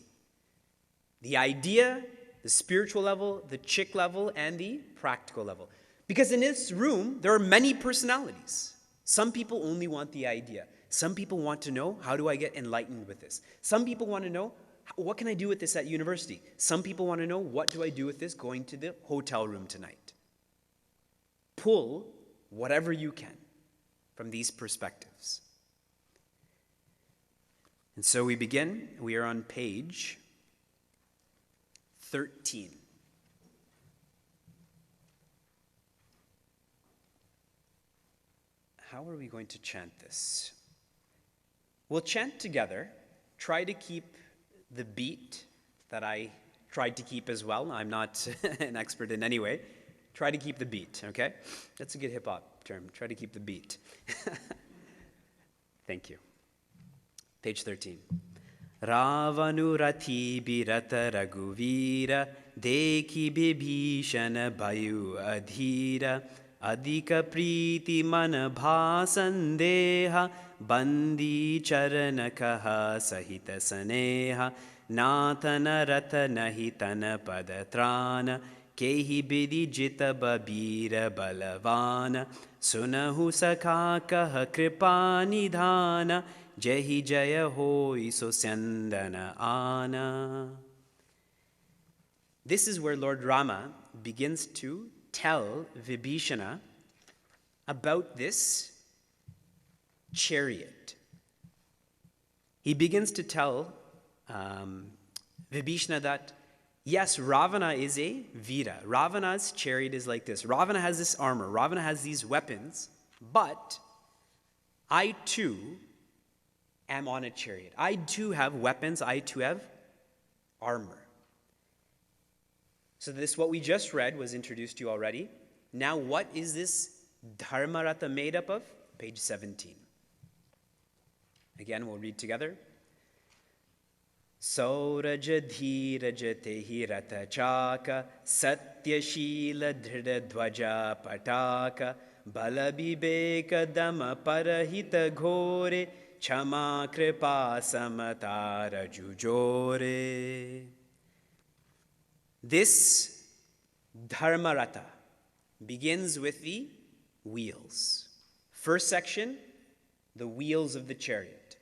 S1: The idea, the spiritual level, the CHYK level, and the practical level. Because in this room, there are many personalities. Some people only want the idea. Some people want to know, how do I get enlightened with this? Some people want to know, what can I do with this at university? Some people want to know, what do I do with this going to the hotel room tonight? Pull whatever you can from these perspectives. And so we begin. We are on page 13. How are we going to chant this? We'll chant together. Try to keep the beat that I tried to keep as well. I'm not an expert in any way. Try to keep the beat, okay? That's a good hip-hop term. Try to keep the beat. Thank you. Page 13. Ravanurathi birata raghuvira dekhi bibhishana bayu adhira adhika priti man bhasandeha bandi charanakaha sahita saneha nathana ratana hitana padatrana kehi bidi jita babira balavana sunahu sakha kripa nidhana Jahi Jaya Hoi So Sandana Ana. This is where Lord Rama begins to tell Vibhishana about this chariot. He begins to tell Vibhishana that, yes, Ravana is a Vira. Ravana's chariot is like this. Ravana has this armor. Ravana has these weapons. But I too am on a chariot. I too have weapons. I too have armor. So this, what we just read, was introduced to you already. Now what is this Dharmarata made up of? Page 17. Again, we'll read together. Sauraja dhiraja tehi rata chaka satya shila dhrida dvaja pataka balabibeka dama parahita ghore Chama kripa samatara jujore. This Dharmarata begins with the wheels. First section, the wheels of the chariot.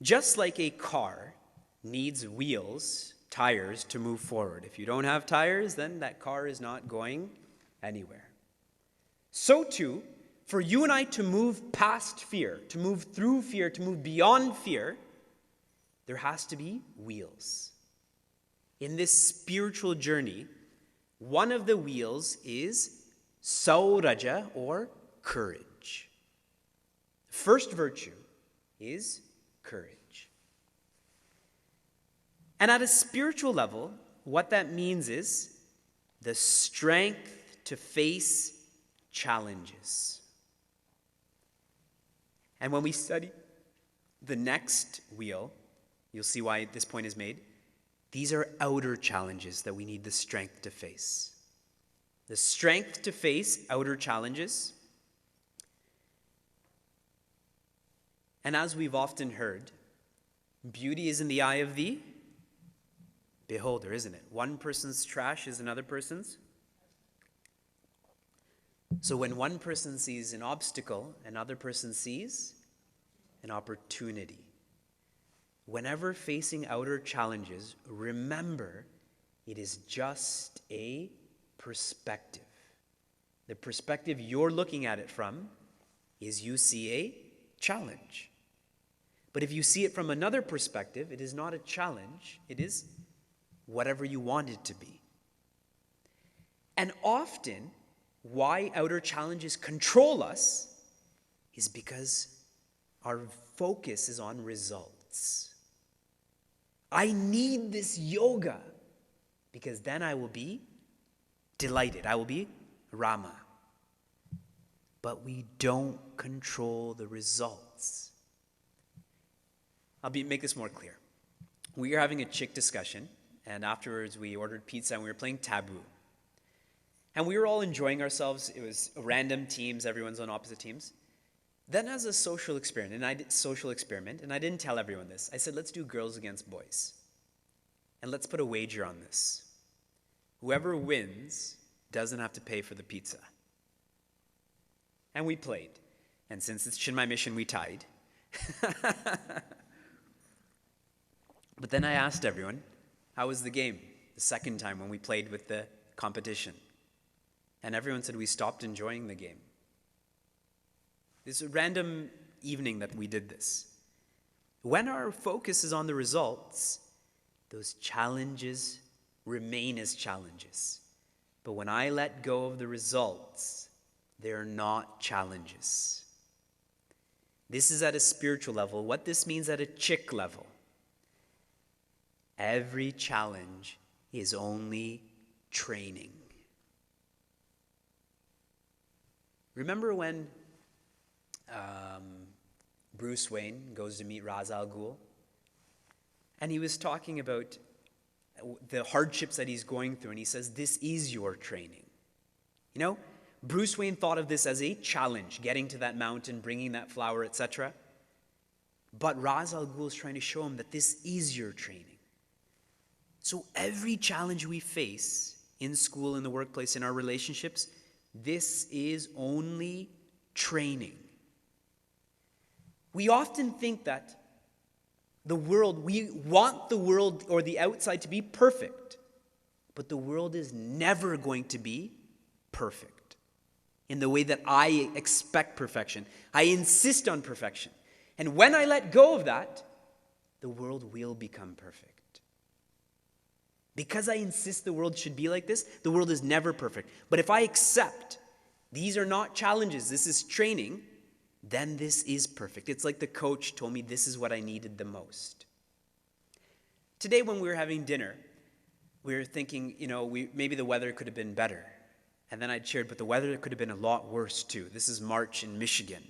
S1: Just like a car needs wheels, tires, to move forward. If you don't have tires, then that car is not going anywhere. So too, for you and I to move past fear, to move through fear, to move beyond fear, there has to be wheels. In this spiritual journey, one of the wheels is sauraja, or courage. First virtue is courage. And at a spiritual level, what that means is the strength to face challenges. And when we study the next wheel, you'll see why this point is made. These are outer challenges that we need the strength to face. The strength to face outer challenges. And as we've often heard, beauty is in the eye of the beholder, isn't it? One person's trash is another person's. So when one person sees an obstacle, another person sees an opportunity. Whenever facing outer challenges, remember It is just a perspective. The perspective you're looking at it from is you see a challenge. But if you see it from another perspective, it is not a challenge. It is whatever you want it to be. And often, why outer challenges control us is because our focus is on results. I need this yoga because then I will be delighted. I will be Rama. But we don't control the results. Make this more clear. We were having a CHYK discussion, and afterwards we ordered pizza and we were playing Taboo. And we were all enjoying ourselves. It was random teams, everyone's on opposite teams. Then as a social experiment, and I didn't tell everyone this, I said, let's do girls against boys. And let's put a wager on this. Whoever wins doesn't have to pay for the pizza. And we played. And since it's Chinmay Mission, we tied. But then I asked everyone, how was the game the second time when we played with the competition? And everyone said we stopped enjoying the game. This is a random evening that we did this. When our focus is on the results, those challenges remain as challenges. But when I let go of the results, they're not challenges. This is at a spiritual level. What this means at a CHYK level. Every challenge is only training. Remember when Bruce Wayne goes to meet Ra's al Ghul? And he was talking about the hardships that he's going through, and he says, this is your training. You know, Bruce Wayne thought of this as a challenge, getting to that mountain, bringing that flower, etc. But Ra's al Ghul is trying to show him that this is your training. So every challenge we face in school, in the workplace, in our relationships, this is only training. We often think that we want the world or the outside to be perfect, but the world is never going to be perfect in the way that I expect perfection. I insist on perfection. And when I let go of that, the world will become perfect. Because I insist the world should be like this, the world is never perfect. But if I accept these are not challenges, this is training, then this is perfect. It's like the coach told me this is what I needed the most. Today when we were having dinner, we were thinking, maybe the weather could have been better. And then I shared, but the weather could have been a lot worse too. This is March in Michigan.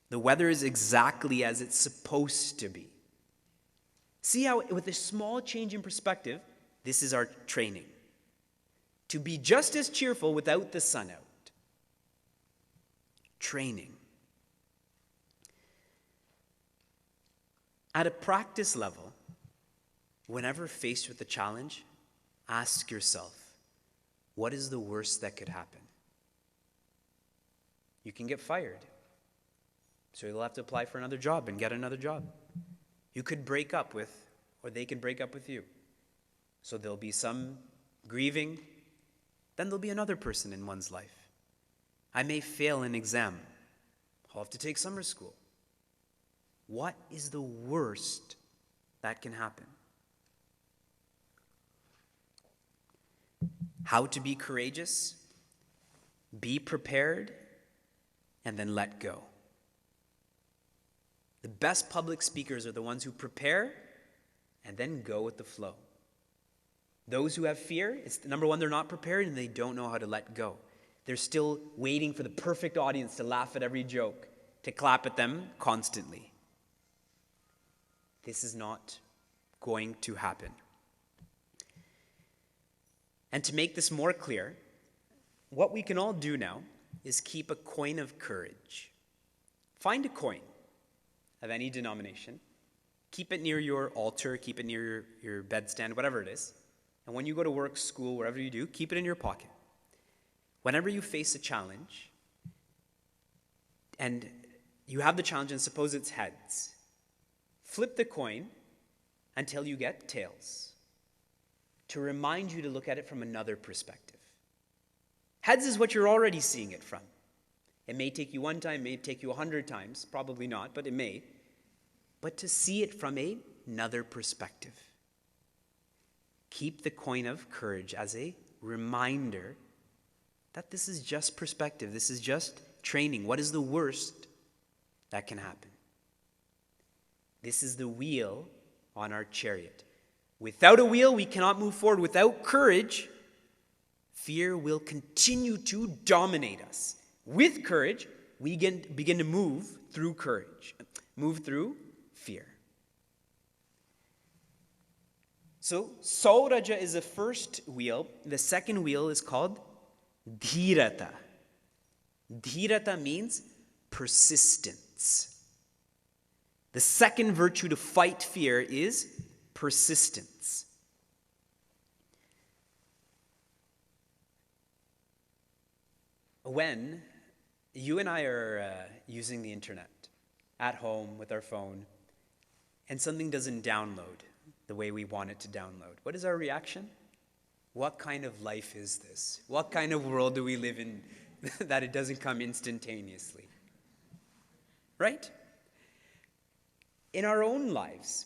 S1: The weather is exactly as it's supposed to be. See how with a small change in perspective, this is our training. To be just as cheerful without the sun out. Training. At a practice level, whenever faced with a challenge, ask yourself, what is the worst that could happen? You can get fired. So you'll have to apply for another job and get another job. You could break up with, or they could break up with you. So there'll be some grieving. Then there'll be another person in one's life. I may fail an exam. I'll have to take summer school. What is the worst that can happen? How to be courageous, be prepared, and then let go. The best public speakers are the ones who prepare and then go with the flow. Those who have fear, it's number one, they're not prepared and they don't know how to let go. They're still waiting for the perfect audience to laugh at every joke, to clap at them constantly. This is not going to happen. And to make this more clear, what we can all do now is keep a coin of courage. Find a coin of any denomination. Keep it near your altar, keep it near your bedstand, whatever it is. And when you go to work, school, wherever you do, keep it in your pocket. Whenever you face a challenge, and you have the challenge, and suppose it's heads, flip the coin until you get tails. to remind you to look at it from another perspective. Heads is what you're already seeing it from. It may take you one time, it may take you 100 times, probably not, but it may. But to see it from another perspective. Keep the coin of courage as a reminder that this is just perspective. This is just training. What is the worst that can happen? This is the wheel on our chariot. Without a wheel, we cannot move forward. Without courage, fear will continue to dominate us. With courage, we begin to move through courage, move through fear. So, Sauraja is the first wheel. The second wheel is called Dhirata. Dhirata means persistence. The second virtue to fight fear is persistence. When you and I are using the internet at home with our phone and something doesn't download the way we want it to download, what is our reaction? What kind of life is this? What kind of world do we live in that it doesn't come instantaneously? Right? In our own lives,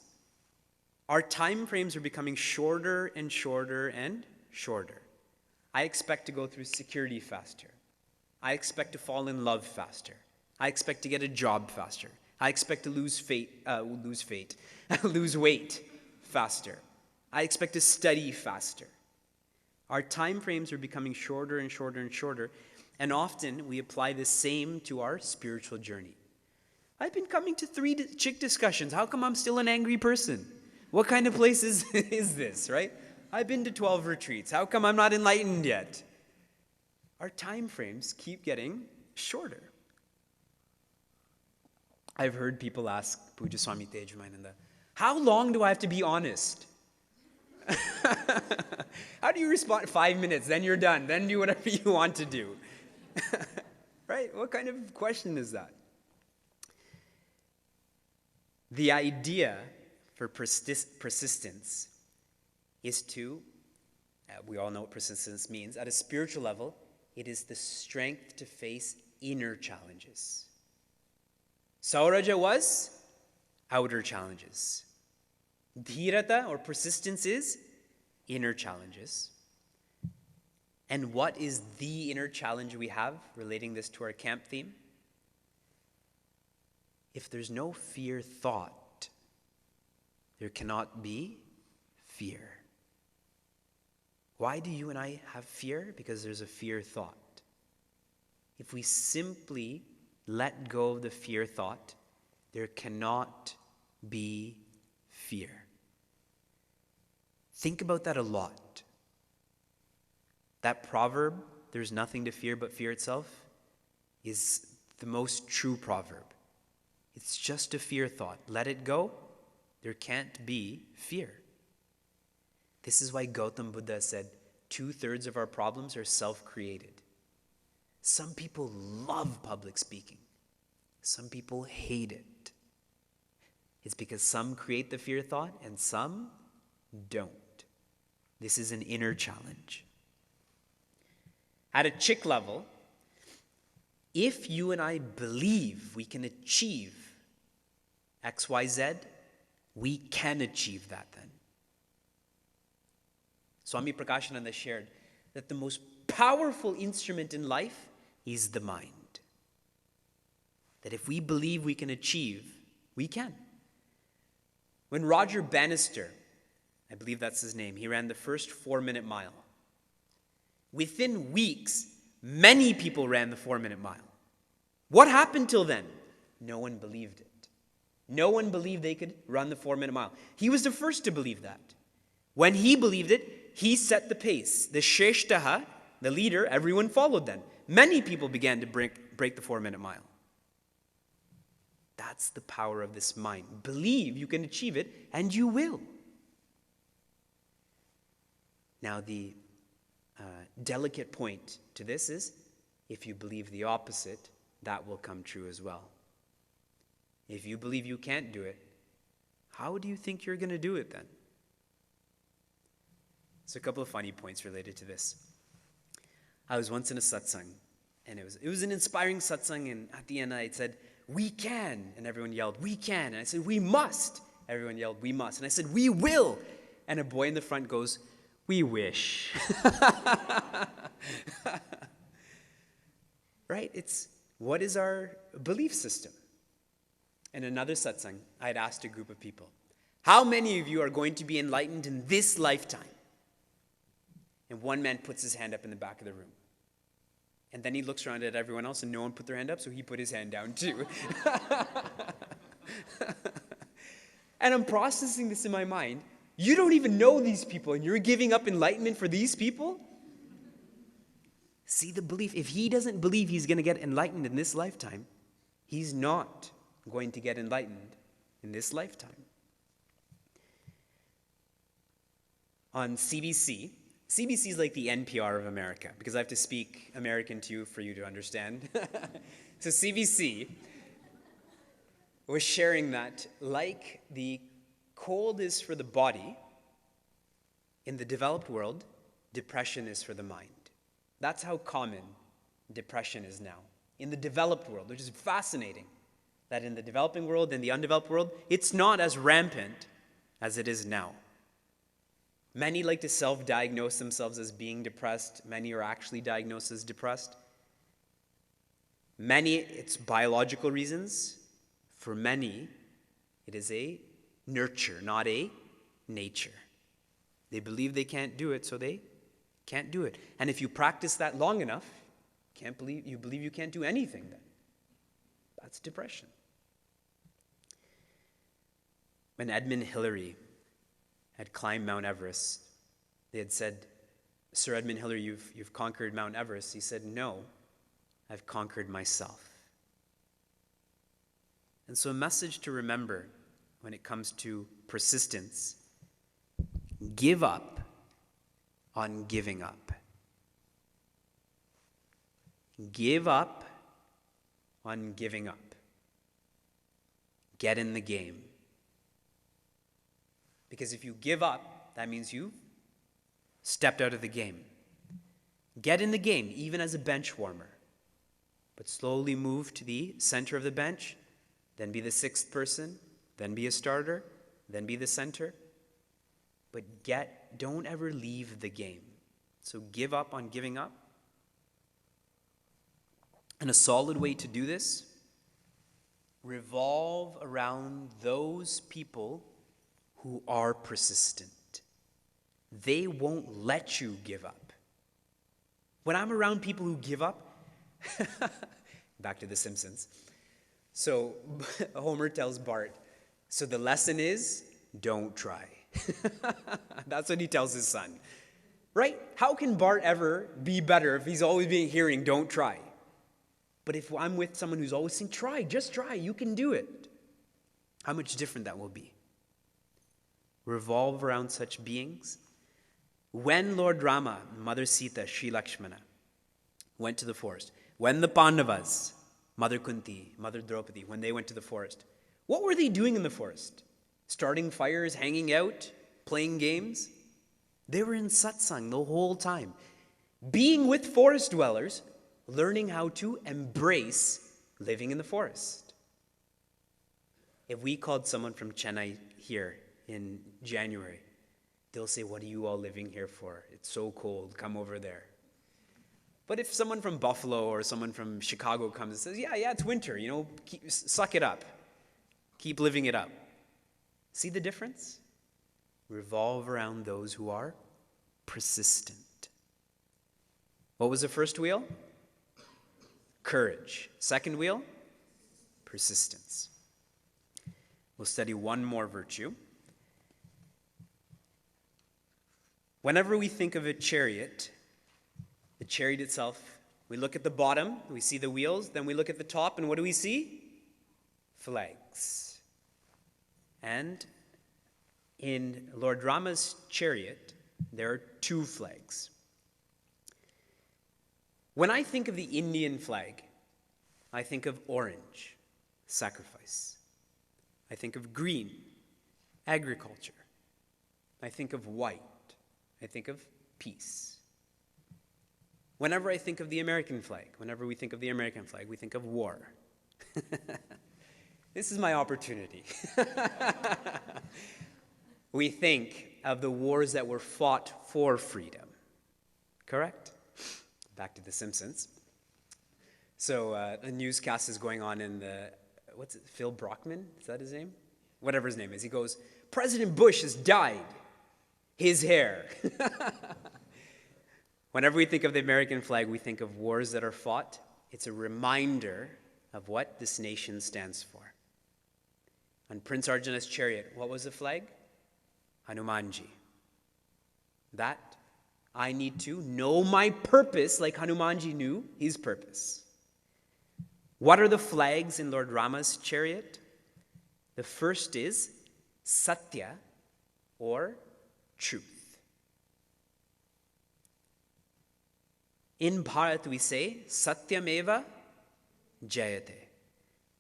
S1: our time frames are becoming shorter and shorter and shorter. I expect to go through security faster. I expect to fall in love faster. I expect to get a job faster. I expect to lose weight faster. I expect to study faster. Our time frames are becoming shorter and shorter and shorter, and often we apply the same to our spiritual journey. I've been coming to 3 CHYK discussions. How come I'm still an angry person? What kind of place is this, right? I've been to 12 retreats. How come I'm not enlightened yet? Our time frames keep getting shorter. I've heard people ask Puja Swami Tejmananda, how long do I have to be honest? How do you respond? 5 minutes, then you're done. Then do whatever you want to do. Right? What kind of question is that? The idea for persistence is to, we all know what persistence means, at a spiritual level, it is the strength to face inner challenges. Sauraja was outer challenges. Dhirata or persistence is inner challenges. And what is the inner challenge we have relating this to our camp theme? If there's no fear thought, there cannot be fear. Why do you and I have fear? Because there's a fear thought. If we simply let go of the fear thought, there cannot be fear. Think about that a lot. That proverb, there's nothing to fear but fear itself, is the most true proverb. It's just a fear thought. Let it go. There can't be fear. This is why Gautam Buddha said 2/3 of our problems are self-created. Some people love public speaking. Some people hate it. It's because some create the fear thought and some don't. This is an inner challenge. At a CHYK level, if you and I believe we can achieve XYZ, we can achieve that then. Swami Prakashananda shared that the most powerful instrument in life is the mind. That if we believe we can achieve, we can. When Roger Bannister, I believe that's his name, he ran the first 4-minute mile. Within weeks, many people ran the 4-minute mile. What happened till then? No one believed it. No one believed they could run the 4-minute mile. He was the first to believe that. When he believed it, he set the pace. The Shreshtaha, the leader, everyone followed then. Many people began to break the 4-minute mile. That's the power of this mind. Believe you can achieve it, and you will. Now, the delicate point to this is, if you believe the opposite, that will come true as well. If you believe you can't do it, how do you think you're going to do it then? So a couple of funny points related to this. I was once in a satsang, and it was an inspiring satsang, and at the end I said, "We can," and everyone yelled, "We can," and I said, "We must." Everyone yelled, "We must," and I said, "We will," and a boy in the front goes, "We wish." Right? It's, what is our belief system? In another satsang, I had asked a group of people, how many of you are going to be enlightened in this lifetime? And one man puts his hand up in the back of the room. And then he looks around at everyone else, and no one put their hand up, so he put his hand down too. And I'm processing this in my mind. You don't even know these people, and you're giving up enlightenment for these people? See the belief. If he doesn't believe he's going to get enlightened in this lifetime, he's not going to get enlightened in this lifetime. On CBC is like the NPR of America, because I have to speak American to you for you to understand. So CBC was sharing that, like the cold is for the body, in the developed world, depression is for the mind. That's how common depression is now. In the developed world, which is fascinating, that in the developing world and the undeveloped world, it's not as rampant as it is now. Many like to self-diagnose themselves as being depressed. Many are actually diagnosed as depressed. Many, it's biological reasons. For many, it is a nurture, not a nature. They believe they can't do it, so they can't do it. And if you practice that long enough, you believe you can't do anything then. That's depression. When Edmund Hillary had climbed Mount Everest, they had said, "Sir Edmund Hillary, you've conquered Mount Everest." He said, "No, I've conquered myself." And so a message to remember when it comes to persistence: give up on giving up. Give up on giving up. Get in the game. Because if you give up, that means you stepped out of the game. Get in the game, even as a bench warmer. But slowly move to the center of the bench, then be the sixth person, then be a starter, then be the center. But don't ever leave the game. So give up on giving up. And a solid way to do this, revolve around those people who are persistent. They won't let you give up. When I'm around people who give up, back to The Simpsons. So Homer tells Bart, so the lesson is, don't try. That's what he tells his son. Right? How can Bart ever be better if he's always being hearing, don't try? But if I'm with someone who's always saying, try, just try, you can do it, how much different that will be. Revolve around such beings. When Lord Rama, Mother Sita, Sri Lakshmana went to the forest, when the Pandavas, Mother Kunti, Mother Draupadi, when they went to the forest, what were they doing in the forest? Starting fires, hanging out, playing games? They were in satsang the whole time. Being with forest dwellers, learning how to embrace living in the forest. If we called someone from Chennai here in January, they'll say, what are you all living here for? It's so cold, come over there. But if someone from Buffalo or someone from Chicago comes and says, yeah, it's winter, suck it up. Keep living it up. See the difference? Revolve around those who are persistent. What was the first wheel? Courage. Second wheel? Persistence. We'll study one more virtue. Whenever we think of a chariot, the chariot itself, we look at the bottom, we see the wheels, then we look at the top, and what do we see? Flags. And in Lord Rama's chariot, there are 2 flags. When I think of the Indian flag, I think of orange, sacrifice. I think of green, agriculture. I think of white, I think of peace. Whenever I think of the American flag, whenever we think of the American flag, we think of war. This is my opportunity. We think of the wars that were fought for freedom. Correct? Back to The Simpsons. So a newscast is going on in Phil Brockman? Is that his name? Whatever his name is. He goes, President Bush has died. His hair. Whenever we think of the American flag, we think of wars that are fought. It's a reminder of what this nation stands for. On Prince Arjuna's chariot, what was the flag? Hanumanji. That I need to know my purpose like Hanumanji knew his purpose. What are the flags in Lord Rama's chariot? The first is Satya, or truth. In Bharat we say, Satyameva Jayate.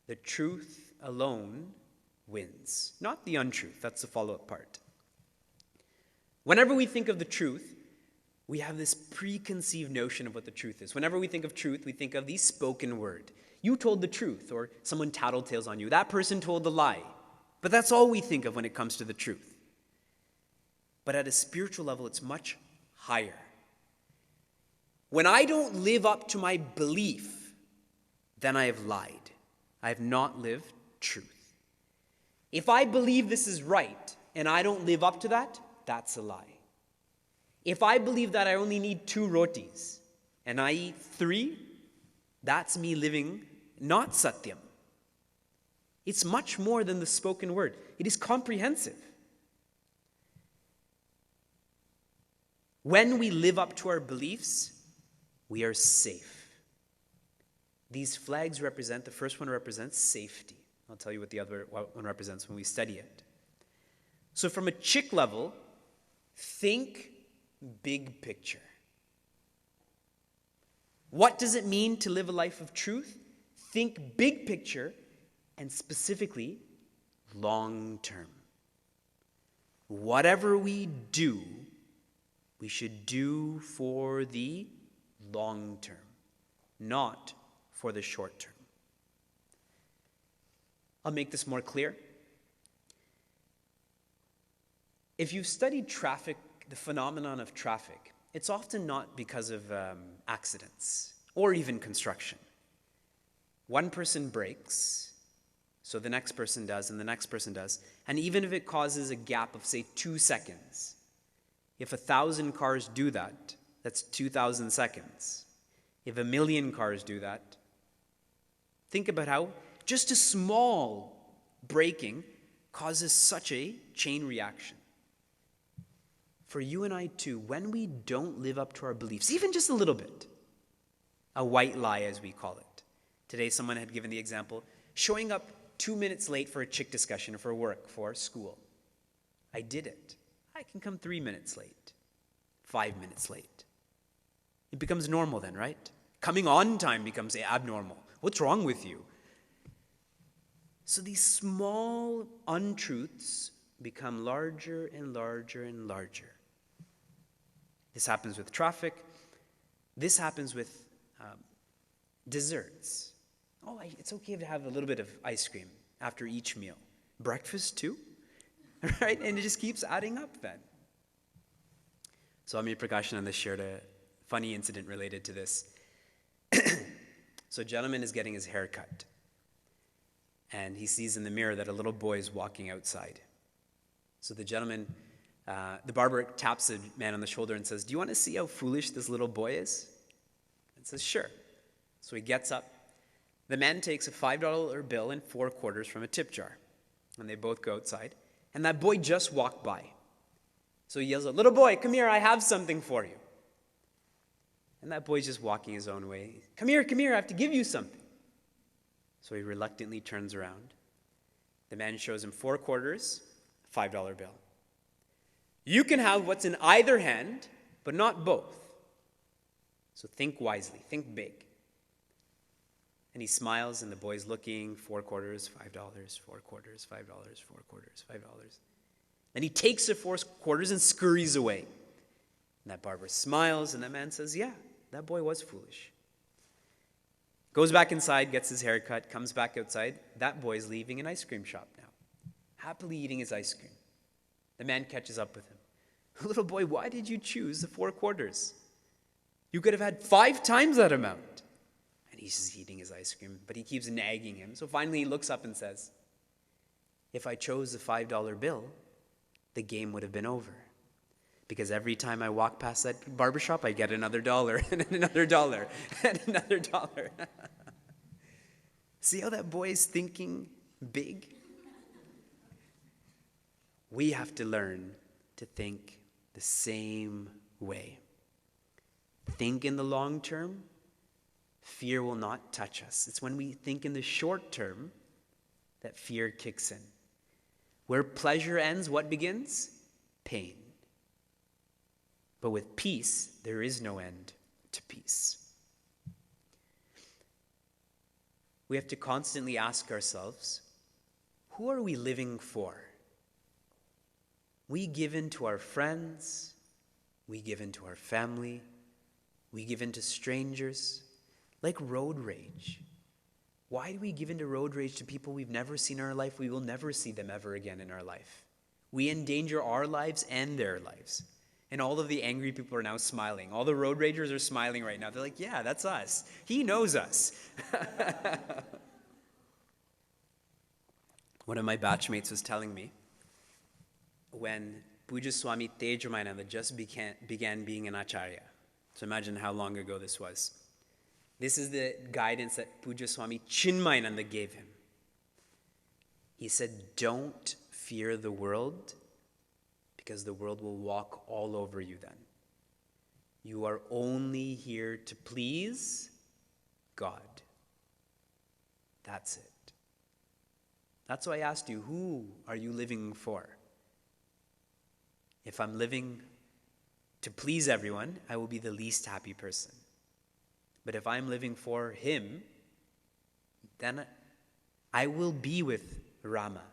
S1: The truth alone wins, not the untruth. That's the follow-up part. Whenever we think of the truth, we have this preconceived notion of what the truth is. Whenever we think of truth, we think of the spoken word. You told the truth, or someone tattletales on you. That person told the lie. But that's all we think of when it comes to the truth. But at a spiritual level, it's much higher. When I don't live up to my belief, then I have lied. I have not lived truth. If I believe this is right and I don't live up to that, that's a lie. If I believe that I only need 2 rotis and I eat 3, that's me living not satyam. It's much more than the spoken word. It is comprehensive. When we live up to our beliefs, we are safe. These flags represent, the first one represents safety. I'll tell you what the other one represents when we study it. So from a CHYK level, think big picture. What does it mean to live a life of truth? Think big picture, and specifically long term. Whatever we do, we should do for the long term, not for the short term. I'll make this more clear. If you've studied traffic, the phenomenon of traffic, it's often not because of accidents or even construction. One person brakes, so the next person does, and the next person does, and even if it causes a gap of, say, 2 seconds, if 1,000 cars do that, that's 2,000 seconds. If 1,000,000 cars do that, think about how just a small braking causes such a chain reaction. For you and I too, when we don't live up to our beliefs, even just a little bit, a white lie as we call it. Today someone had given the example, showing up 2 minutes late for a CHYK discussion or for work, for school. I did it. I can come 3 minutes late, 5 minutes late. It becomes normal then, right? Coming on time becomes abnormal. What's wrong with you? So these small untruths become larger and larger and larger. This happens with traffic. This happens with desserts. Oh, it's okay to have a little bit of ice cream after each meal. Breakfast too? Right? And it just keeps adding up then. Swami Prakashananda shared a funny incident related to this. So a gentleman is getting his hair cut. And he sees in the mirror that a little boy is walking outside. So the gentleman, the barber taps the man on the shoulder and says, "Do you want to see how foolish this little boy is?" And says, "Sure." So he gets up. The man takes a $5 bill and 4 quarters from a tip jar. And they both go outside. And that boy just walked by. So he yells out, "Little boy, come here, I have something for you." And that boy's just walking his own way. Come here, I have to give you something." So he reluctantly turns around. The man shows him 4 quarters, a $5 bill. "You can have what's in either hand, but not both. So think wisely, think big." And he smiles, and the boy's looking, 4 quarters, $5, 4 quarters, $5, 4 quarters, $5. And he takes the 4 quarters and scurries away. And that barber smiles, and that man says, yeah, that boy was foolish. Goes back inside, gets his hair cut, comes back outside. That boy's leaving an ice cream shop now, happily eating his ice cream. The man catches up with him. Little boy, why did you choose the 4 quarters? You could have had 5 times that amount. And he's just eating his ice cream, but he keeps nagging him. So finally he looks up and says, if I chose the $5 bill, the game would have been over. Because every time I walk past that barbershop, I get another dollar and another dollar and another dollar. See how that boy is thinking big? We have to learn to think the same way. Think in the long term, fear will not touch us. It's when we think in the short term that fear kicks in. Where pleasure ends, what begins? Pain. But with peace, there is no end to peace. We have to constantly ask ourselves, who are we living for? We give in to our friends, we give in to our family, we give in to strangers, like road rage. Why do we give in to road rage to people we've never seen in our life? We will never see them ever again in our life. We endanger our lives and their lives. And all of the angry people are now smiling. All the road ragers are smiling right now. They're like, yeah, that's us. He knows us. One of my batchmates was telling me when Puja Swami Tejamananda just began being an Acharya. So imagine how long ago this was. This is the guidance that Puja Swami Chinmayananda gave him. He said, don't fear the world, because the world will walk all over you then. You are only here to please God. That's it. That's why I asked you, who are you living for? If I'm living to please everyone, I will be the least happy person. But if I'm living for Him, then I will be with Rama.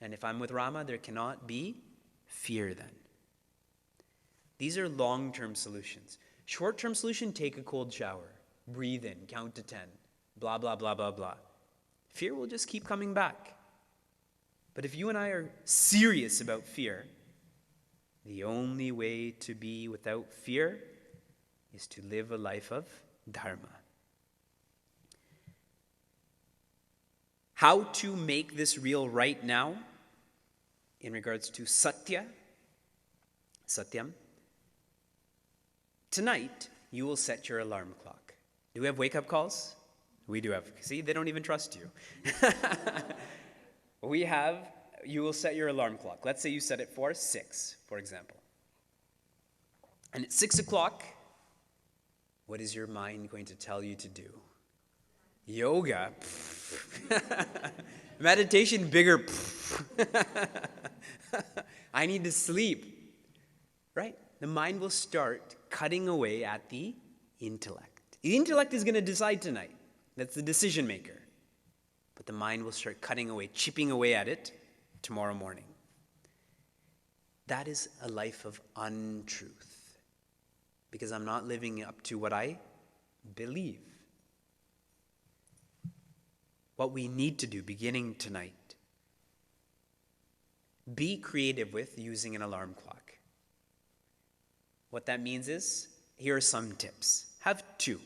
S1: And if I'm with Rama, there cannot be fear then. These are long-term solutions. Short-term solution, take a cold shower, breathe in, count to 10, blah, blah, blah, blah, blah. Fear will just keep coming back. But if you and I are serious about fear, the only way to be without fear is to live a life of dharma. How to make this real right now in regards to satyam. Tonight, you will set your alarm clock. Do we have wake-up calls? We do have. See, they don't even trust you. You will set your alarm clock. Let's say you set it for 6, for example. And at 6 o'clock, what is your mind going to tell you to do? Yoga. Meditation, bigger. I need to sleep. Right? The mind will start cutting away at the intellect. The intellect is going to decide tonight. That's the decision maker. But the mind will start cutting away, chipping away at it tomorrow morning. That is a life of untruth. Because I'm not living up to what I believe. What we need to do beginning tonight, be creative with using an alarm clock. What that means is, here are some tips. Have 2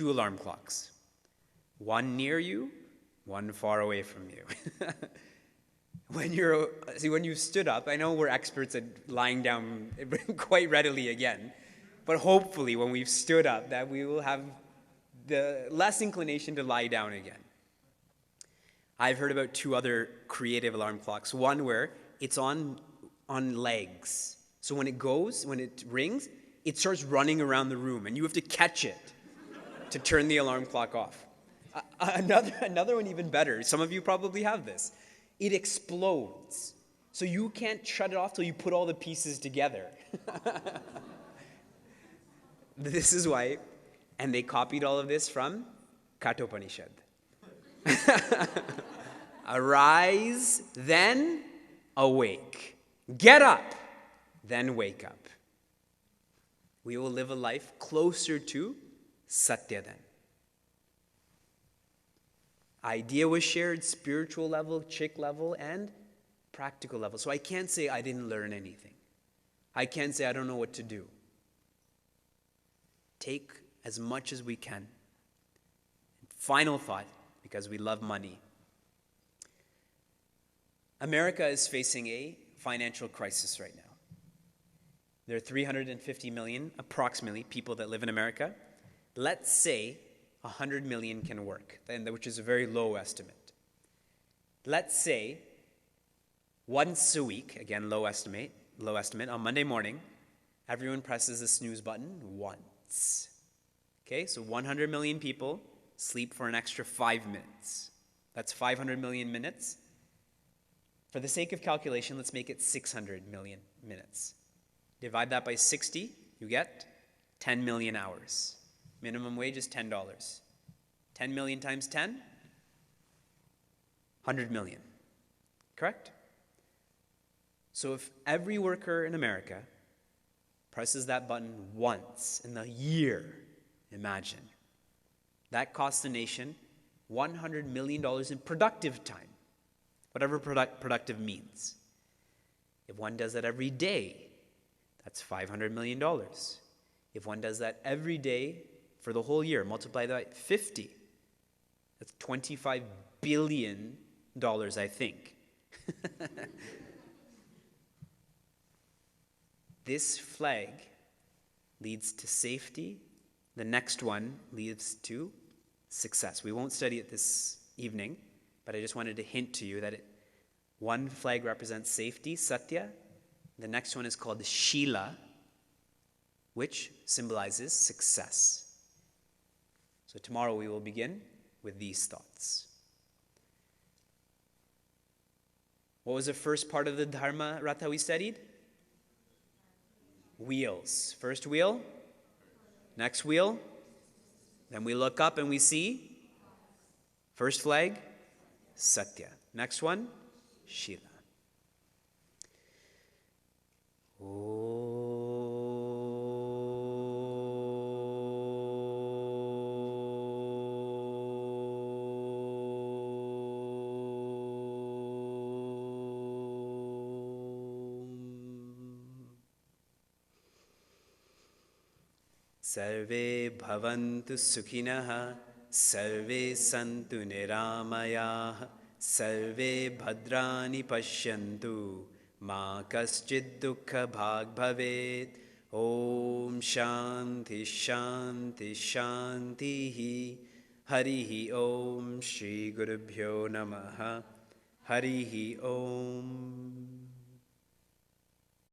S1: alarm clocks. One near you, one far away from you. When you've stood up, I know we're experts at lying down quite readily again, but hopefully when we've stood up that we will have the less inclination to lie down again. I've heard about 2 other creative alarm clocks. One where it's on legs. So when it rings, it starts running around the room and you have to catch it to turn the alarm clock off. Another one even better. Some of you probably have this. It explodes. So you can't shut it off till you put all the pieces together. This is why, and they copied all of this from Kathopanishad. Arise, then awake. Get up, then wake up. we will live a life closer to Satya then. Idea was shared, spiritual level, CHYK level, and practical level. So I can't say I didn't learn anything. I can't say I don't know what to do. Take as much as we can. Final thought, because we love money. America is facing a financial crisis right now. There are 350 million, approximately, people that live in America. Let's say 100 million can work, which is a very low estimate. Let's say once a week, again, low estimate, on Monday morning, everyone presses the snooze button once. Okay, so 100 million people sleep for an extra 5 minutes. That's 500 million minutes. For the sake of calculation, let's make it 600 million minutes. Divide that by 60, you get 10 million hours. Minimum wage is $10. 10 million times 10? 100 million. Correct? So if every worker in America presses that button once in the year, imagine, that costs the nation $100 million in productive time, whatever productive means. If one does that every day, that's $500 million. If one does that every day for the whole year, multiply that by 50, that's $25 billion, I think. This flag leads to safety. The next one leads to success. We won't study it this evening, but I just wanted to hint to you that one flag represents safety, Satya. The next one is called Shila, which symbolizes success. So tomorrow we will begin with these thoughts. What was the first part of the Dharma Ratha we studied? Wheels. First wheel, next wheel. Then we look up and we see first flag, Satya. Next one, Shila. Sarve bhavantu sukhinah, sarve santu niramayah, sarve bhadrani pashyantu, ma kaschid dukkha bhag bhavet. Om shanti shanti shanti. Harihi Om Shri Gurubhyo Namaha. Harihi Om.